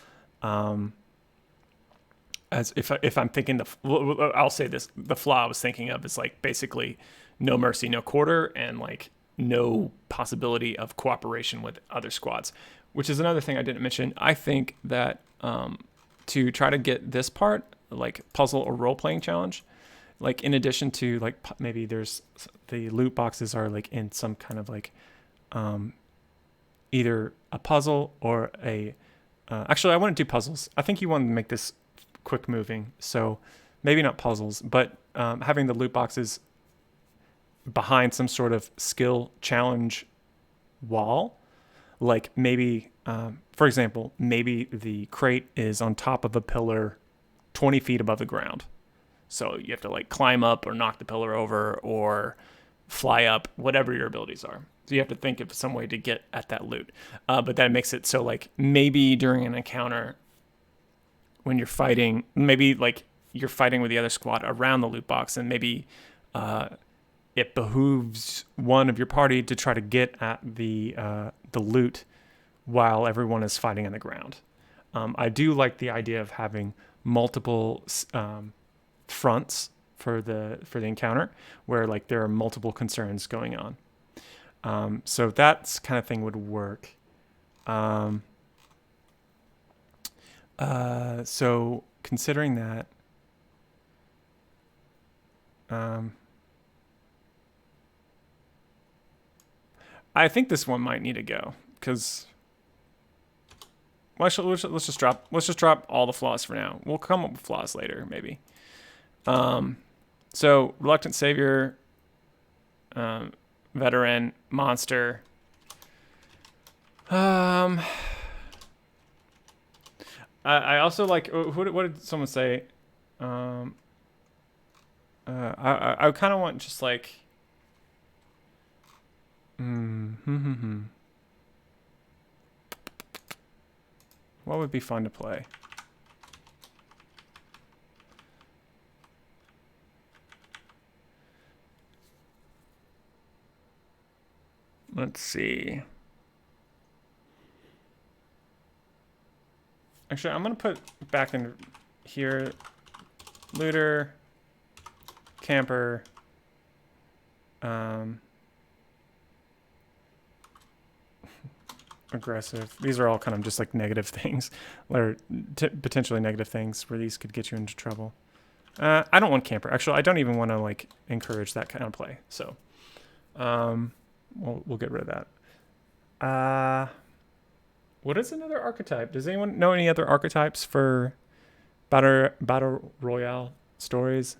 As if I'm thinking I'll say this, the flaw I was thinking of is, like, basically no mercy, no quarter, and, like, no possibility of cooperation with other squads, which is another thing I didn't mention. I think that to try to get this part, like puzzle or role-playing challenge, like, in addition to, like, maybe there's the loot boxes are, like, in some kind of, like, either a puzzle or a actually I wouldn't do puzzles. I think you want to make this quick moving, so maybe not puzzles, but having the loot boxes behind some sort of skill challenge wall, like, maybe for example, maybe the crate is on top of a pillar 20 feet above the ground, so you have to, like, climb up or knock the pillar over or fly up, whatever your abilities are. So you have to think of some way to get at that loot, but that makes it so, like, maybe during an encounter when you're fighting, maybe, like, you're fighting with the other squad around the loot box, and maybe it behooves one of your party to try to get at the loot while everyone is fighting on the ground. I do like the idea of having multiple fronts for the encounter where, like, there are multiple concerns going on. So that kind of thing would work. So considering that, I think this one might need to go, because let's just drop all the flaws for now. We'll come up with flaws later, maybe. So Reluctant Savior, Veteran, Monster. I also like, what did someone say? I kind of want just, like, what would be fun to play? Let's see. Actually, I'm going to put back in here, looter, camper, aggressive. These are all kind of just, like, negative things, or potentially negative things where these could get you into trouble. I don't want camper. Actually, I don't even want to, like, encourage that kind of play. So, we'll get rid of that. What is another archetype? Does anyone know any other archetypes for battle royale stories?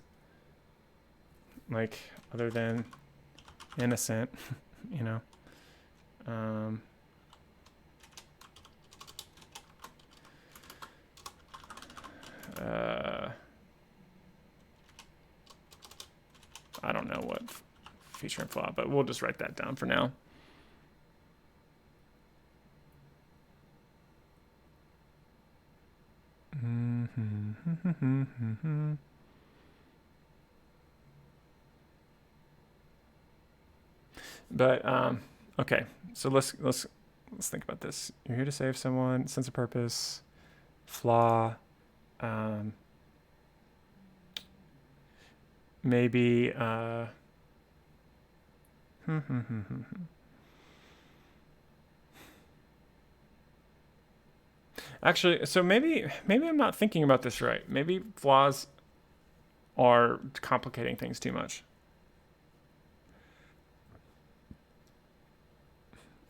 Like, other than innocent, you know? I don't know what feature and flaw, but we'll just write that down for now. But okay, so let's think about this. You're here to save someone, sense of purpose, flaw, maybe actually, so maybe I'm not thinking about this right. Maybe flaws are complicating things too much.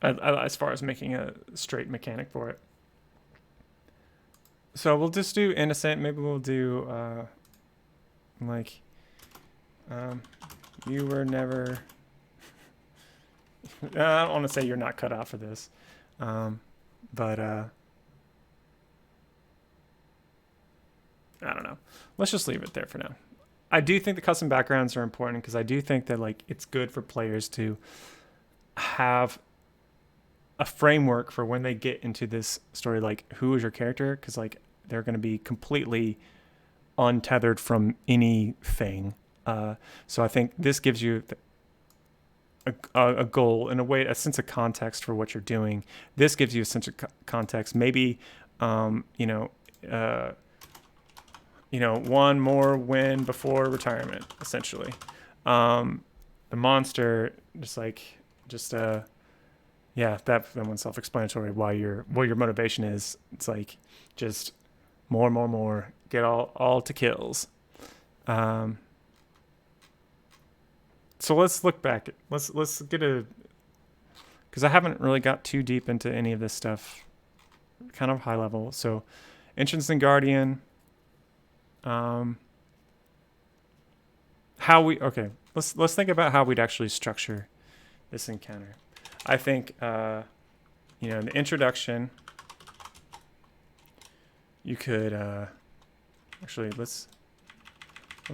As far as making a straight mechanic for it. So we'll just do innocent. Maybe we'll do like you were never. I don't want to say you're not cut out for this, but I don't know. Let's just leave it there for now. I do think the custom backgrounds are important because I do think that like it's good for players to have a framework for when they get into this story, like who is your character, because like they're going to be completely untethered from anything. So I think this gives you a goal, in a way, a sense of context for what you're doing. This gives you a sense of context. Maybe one more win before retirement, essentially. The monster, yeah, that one's self-explanatory. What your motivation is. It's like just more, get all to kills. So let's look back. Let's get because I haven't really got too deep into any of this stuff. Kind of high level. So, Entrance and Guardian. Let's think about how we'd actually structure this encounter. I think the introduction. You could actually let's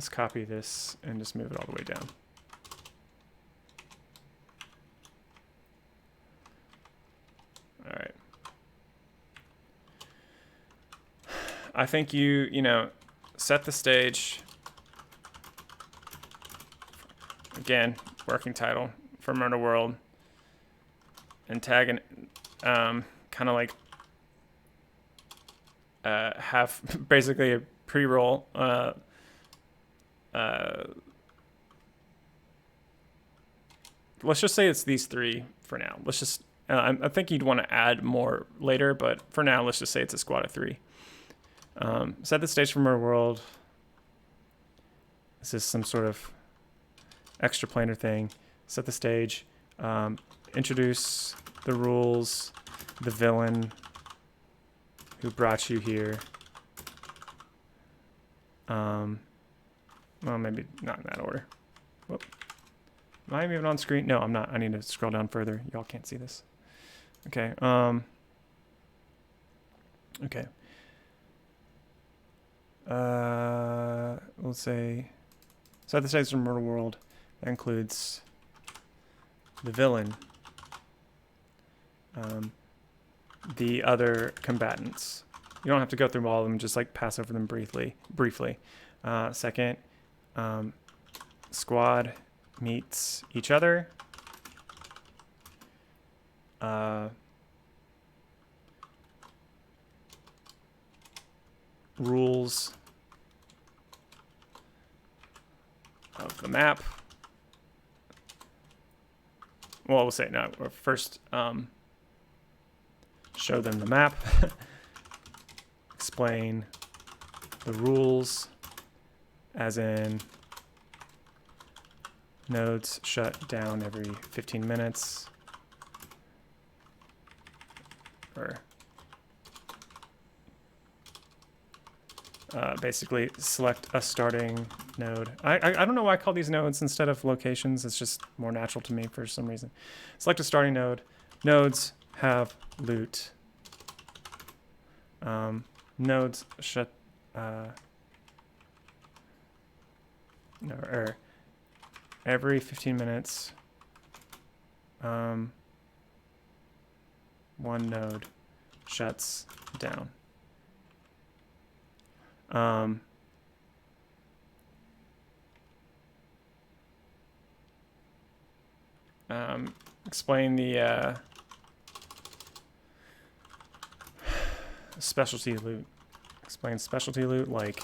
copy this and just move it all the way down. All right. I think you set the stage. Again, working title for Murder World. Antagonist, kind of like have basically a pre-roll. Let's just say it's these three for now. Let's just. I think you'd want to add more later, but for now, let's just say it's a squad of 3. Set the stage for Murder World. This is some sort of extra planar thing. Set the stage. Introduce the rules, the villain who brought you here. Well, maybe not in that order. Whoop. Am I even on screen? No, I'm not. I need to scroll down further. Y'all can't see this. Okay. Okay. Let's say set the stage for Murder World. That includes the villain, the other combatants. You don't have to go through all of them. Just like pass over them briefly. Second, squad meets each other. Rules of the map. Well, we'll say no. First, show them the map. Explain the rules, as in nodes shut down every 15 minutes. Or basically select a starting node. I don't know why I call these nodes instead of locations. It's just more natural to me for some reason. Select a starting node. Nodes have loot. Nodes shut every 15 minutes, one node shuts down. Explain the specialty loot. Explain specialty loot, like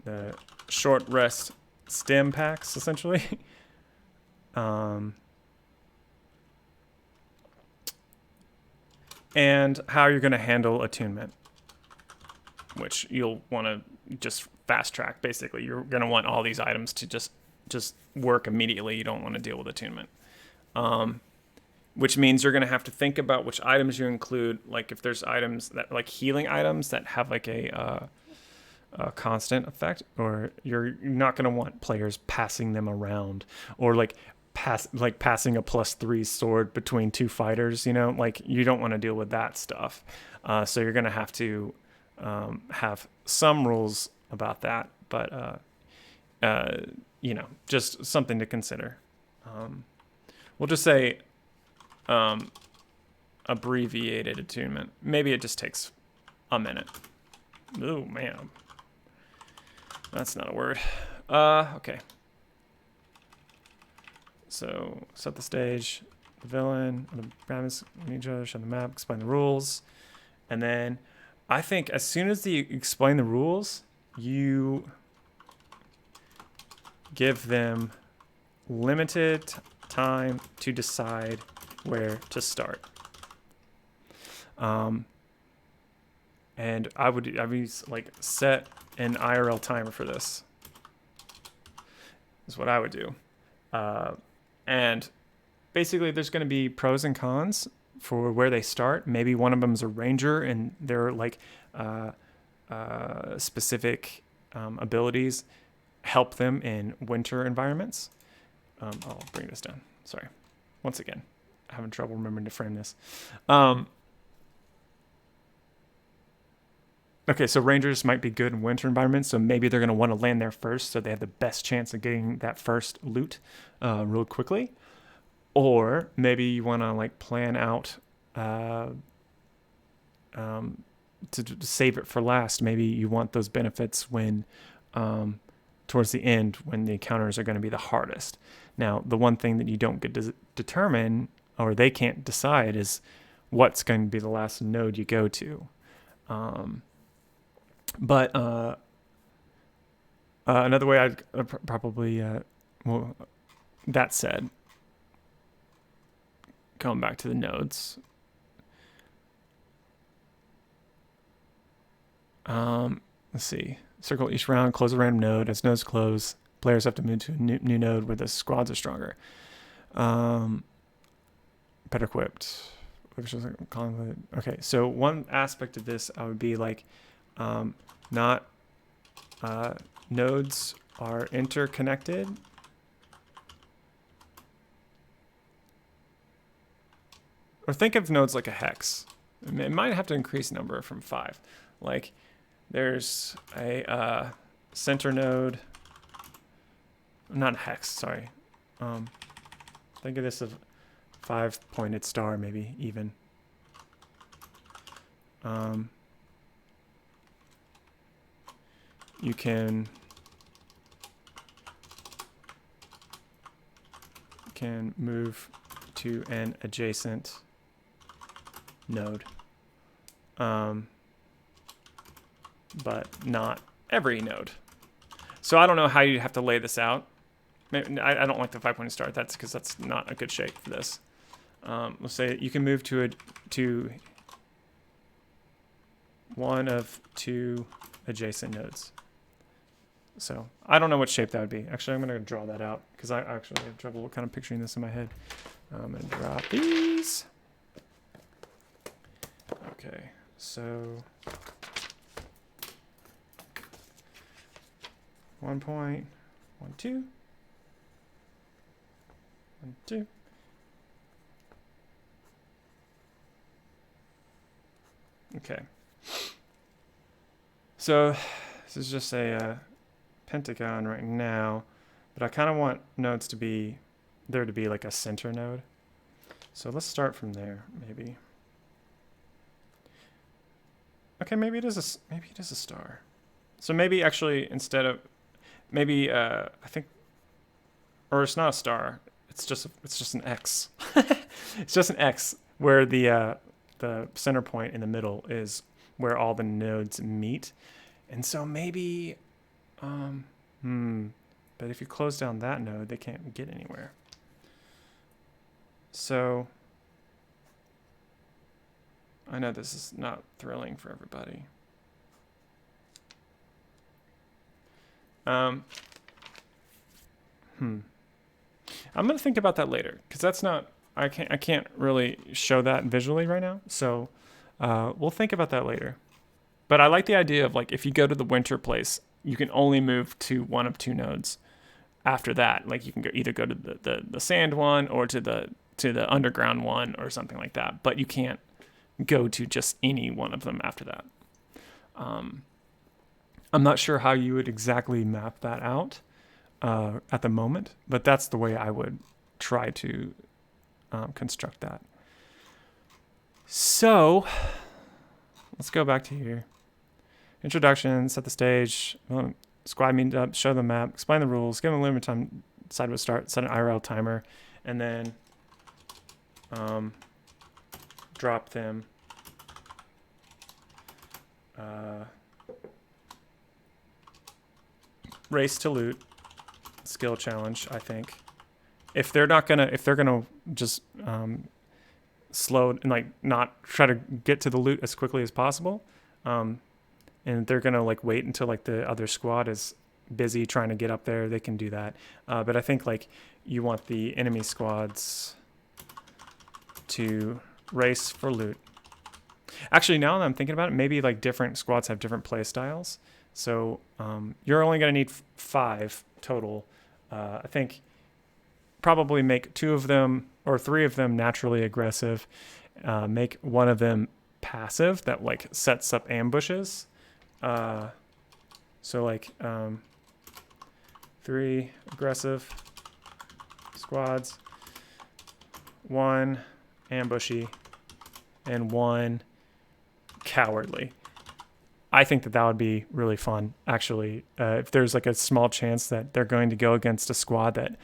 the short rest stim packs, essentially. And how you're going to handle attunement, which you'll want to just fast track. Basically, you're going to want all these items to just work immediately. You don't want to deal with attunement. Which means you're going to have to think about which items you include. Like if there's items that like healing items that have like a constant effect, or you're not going to want players passing them around, or like passing a +3 sword between two fighters. Like you don't want to deal with that stuff. So you're going to have to have some rules about that, but just something to consider. We'll just say abbreviated attunement. Maybe it just takes a minute. Oh man, that's not a word. Okay. So set the stage, the villain, the Brahmins meet each other, show the map, explain the rules, and then I think as soon as you explain the rules, you give them limited time to decide where to start. And I would like set an IRL timer for this. Is what I would do. And basically there's going to be pros and cons for where they start. Maybe one of them is a ranger and their like specific abilities help them in winter environments. I'll bring this down. Sorry. Once again, having trouble remembering to frame this. Okay, so rangers might be good in winter environments, so maybe they're going to want to land there first so they have the best chance of getting that first loot real quickly. Or maybe you want to like plan out to save it for last. Maybe you want those benefits when towards the end when the encounters are going to be the hardest. Now, the one thing that you don't get to determine, or they can't decide, is what's going to be the last node you go to. But another way I'd probably, that said, going back to the nodes. Let's see. Circle each round, close a random node. As nodes close, players have to move to a new node where the squads are stronger. Better equipped. Okay, so one aspect of this I would be like, not nodes are interconnected. Or think of nodes like a hex. It might have to increase number from 5. Like there's a center node, not a hex, sorry. Think of this as 5-pointed star, maybe even. You can move to an adjacent node, but not every node. So I don't know how you have to lay this out. Maybe, I don't like the 5-pointed star. That's because that's not a good shape for this. Let's say you can move to one of 2 adjacent nodes. So I don't know what shape that would be. Actually, I'm going to draw that out because I actually have trouble kind of picturing this in my head. I'm going to drop these. Okay, so 1 point, 1, 2, 1, 2. Okay. So this is just a pentagon right now. But I kind of want nodes to be, there to be like a center node. So let's start from there, maybe. Okay, maybe it is a star. So maybe actually instead of, maybe I think, or it's not a star. It's just an X. It's just an X where the center point in the middle is where all the nodes meet. And so maybe, but if you close down that node, they can't get anywhere. So I know this is not thrilling for everybody. I'm gonna think about that later because that's not, I can't really show that visually right now. So we'll think about that later. But I like the idea of like if you go to the winter place, you can only move to one of two nodes. After that, like you can either go to the sand one or to the underground one or something like that. But you can't go to just any one of them after that. I'm not sure how you would exactly map that out at the moment, but that's the way I would try to construct that. So let's go back to here. Introduction, set the stage, squad meet up, show the map, explain the rules, give them a limited time, decide what start, set an IRL timer, and then drop them. Race to loot, skill challenge, I think. If they're gonna just slow and like not try to get to the loot as quickly as possible, and they're gonna like wait until like the other squad is busy trying to get up there, they can do that. But I think like you want the enemy squads to race for loot. Actually, now that I'm thinking about it, maybe like different squads have different play styles. So you're only going to need 5 total. I think probably make 2 of them or 3 of them naturally aggressive. Make one of them passive that like sets up ambushes. So like 3 aggressive squads, 1 ambushy, and 1 cowardly. I think that would be really fun, actually. If there's like a small chance that they're going to go against a squad that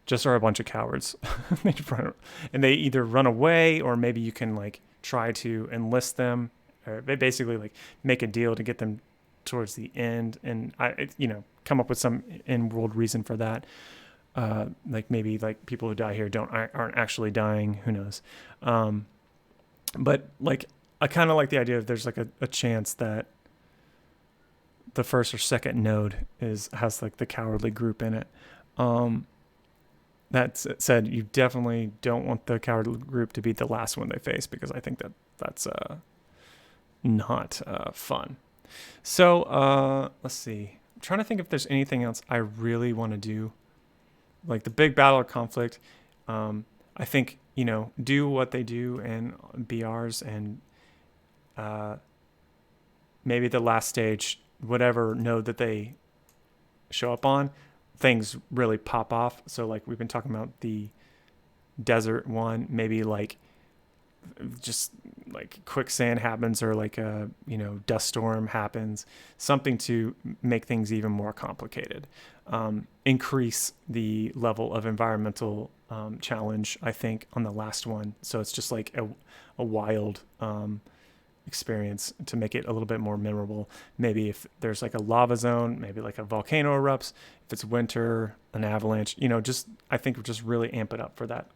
just are a bunch of cowards, and they either run away or maybe you can like try to enlist them, or they basically like make a deal to get them towards the end, and come up with some in-world reason for that. Like maybe like people who die here aren't actually dying. Who knows? But like I kind of like the idea of there's like a chance that the first or second node has like the cowardly group in it. That said, you definitely don't want the cowardly group to be the last one they face, because I think that's not fun. So let's see. I'm trying to think if there's anything else I really want to do. Like the big battle or conflict, I think, do what they do in BRs, and maybe the last stage, whatever node that they show up on, things really pop off. So like we've been talking about the desert one, maybe like just like quicksand happens, or like a dust storm happens, something to make things even more complicated. Increase the level of environmental challenge, I think, on the last one, so it's just like a wild experience to make it a little bit more memorable. Maybe if there's like a lava zone, maybe like a volcano erupts. If it's winter, an avalanche. I think just really amp it up for that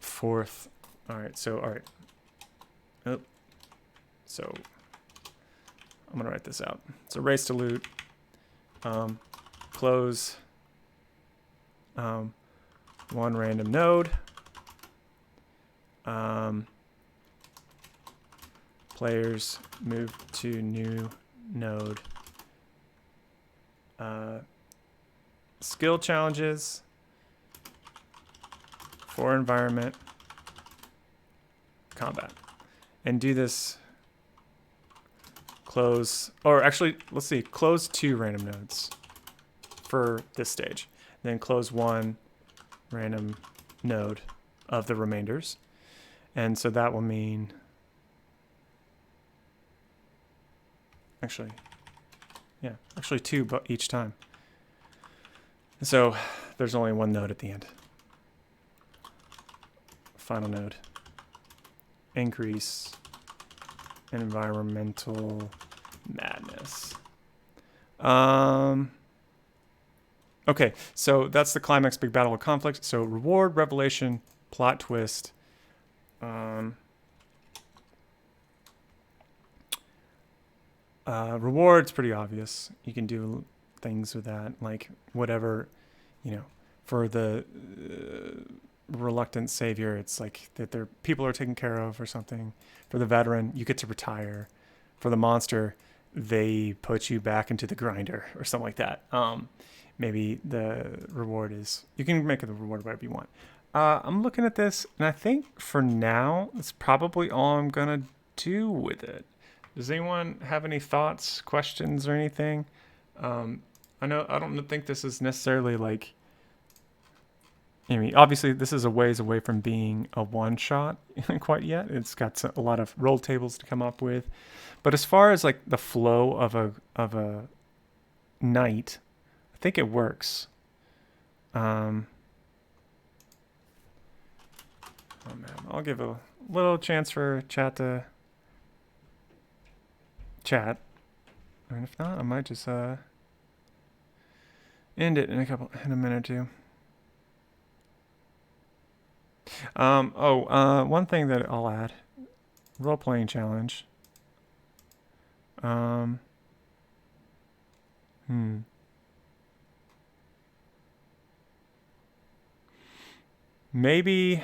4th. All right. So I'm gonna write this out. So race to loot. Close 1 random node. Players move to new node. Skill challenges for environment combat, and do this. Close, or actually, let's see, close 2 random nodes for this stage. Then close one random node of the remainders. And so that will mean, actually two but each time. So there's only one node at the end. Final node. Increase environmental madness. Okay, so that's the climax, big battle of conflict. So reward, revelation, plot twist. Reward's pretty obvious. You can do things with that, like whatever, for the reluctant savior, it's like that their people are taken care of or something. For the veteran, you get to retire. For the monster, they put you back into the grinder or something like that. Maybe the reward is, you can make the reward whatever you want. I'm looking at this, and I think for now, that's probably all I'm gonna do with it. Does anyone have any thoughts, questions, or anything? I don't think this is necessarily like, obviously this is a ways away from being a one-shot quite yet. It's got a lot of roll tables to come up with. But as far as like the flow of a night, I think it works. Oh man, I'll give a little chance for chat to chat. And if not, I might just end it in a minute or two. One thing that I'll add, role-playing challenge. Maybe.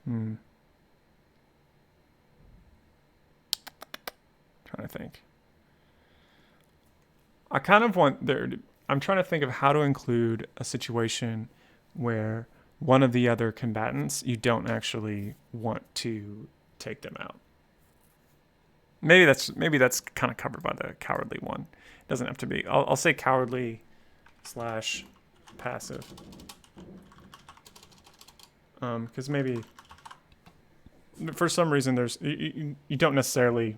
Trying to think. I kind of want I'm trying to think of how to include a situation where one of the other combatants, you don't actually want to take them out. Maybe that's kind of covered by the cowardly one. It doesn't have to be. I'll say cowardly / passive. Because maybe for some reason there's you don't necessarily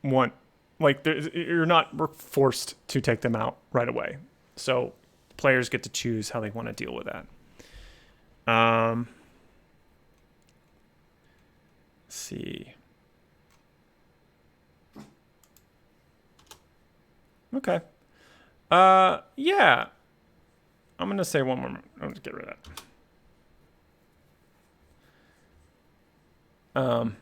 want, like, you're not forced to take them out right away. So players get to choose how they want to deal with that. Let's see. Okay. Yeah. I'm going to say one more. I'm going to get rid of that. I'm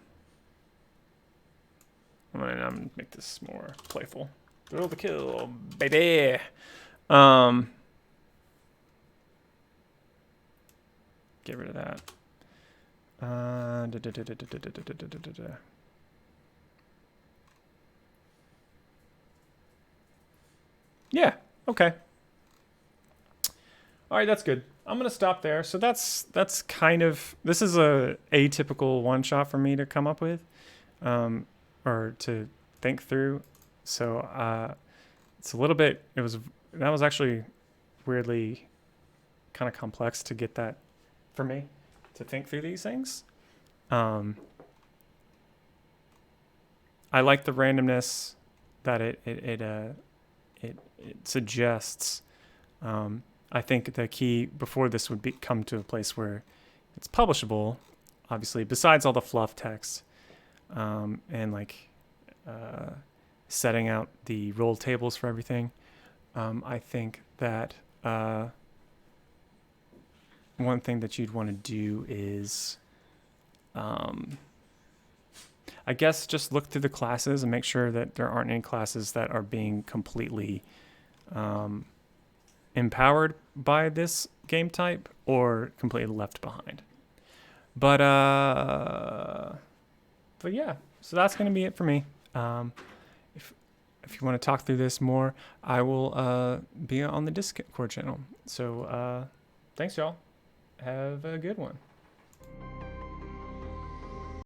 gonna make this more playful. Thrill the kill, baby. Get rid of that. Yeah. Okay. All right, that's good. I'm gonna stop there. So that's kind of, this is a atypical one shot for me to come up with, or to think through. So it's a little bit. That was actually weirdly kind of complex to get that for me to think through these things. I like the randomness that it suggests. I think the key before this would come to a place where it's publishable, obviously, besides all the fluff text, and like setting out the roll tables for everything. I think that one thing that you'd want to do is, I guess, just look through the classes and make sure that there aren't any classes that are being completely empowered by this game type or completely left behind. But yeah, so that's going to be it for me. If you want to talk through this more, I will be on the Discord channel. So thanks, y'all. Have a good one.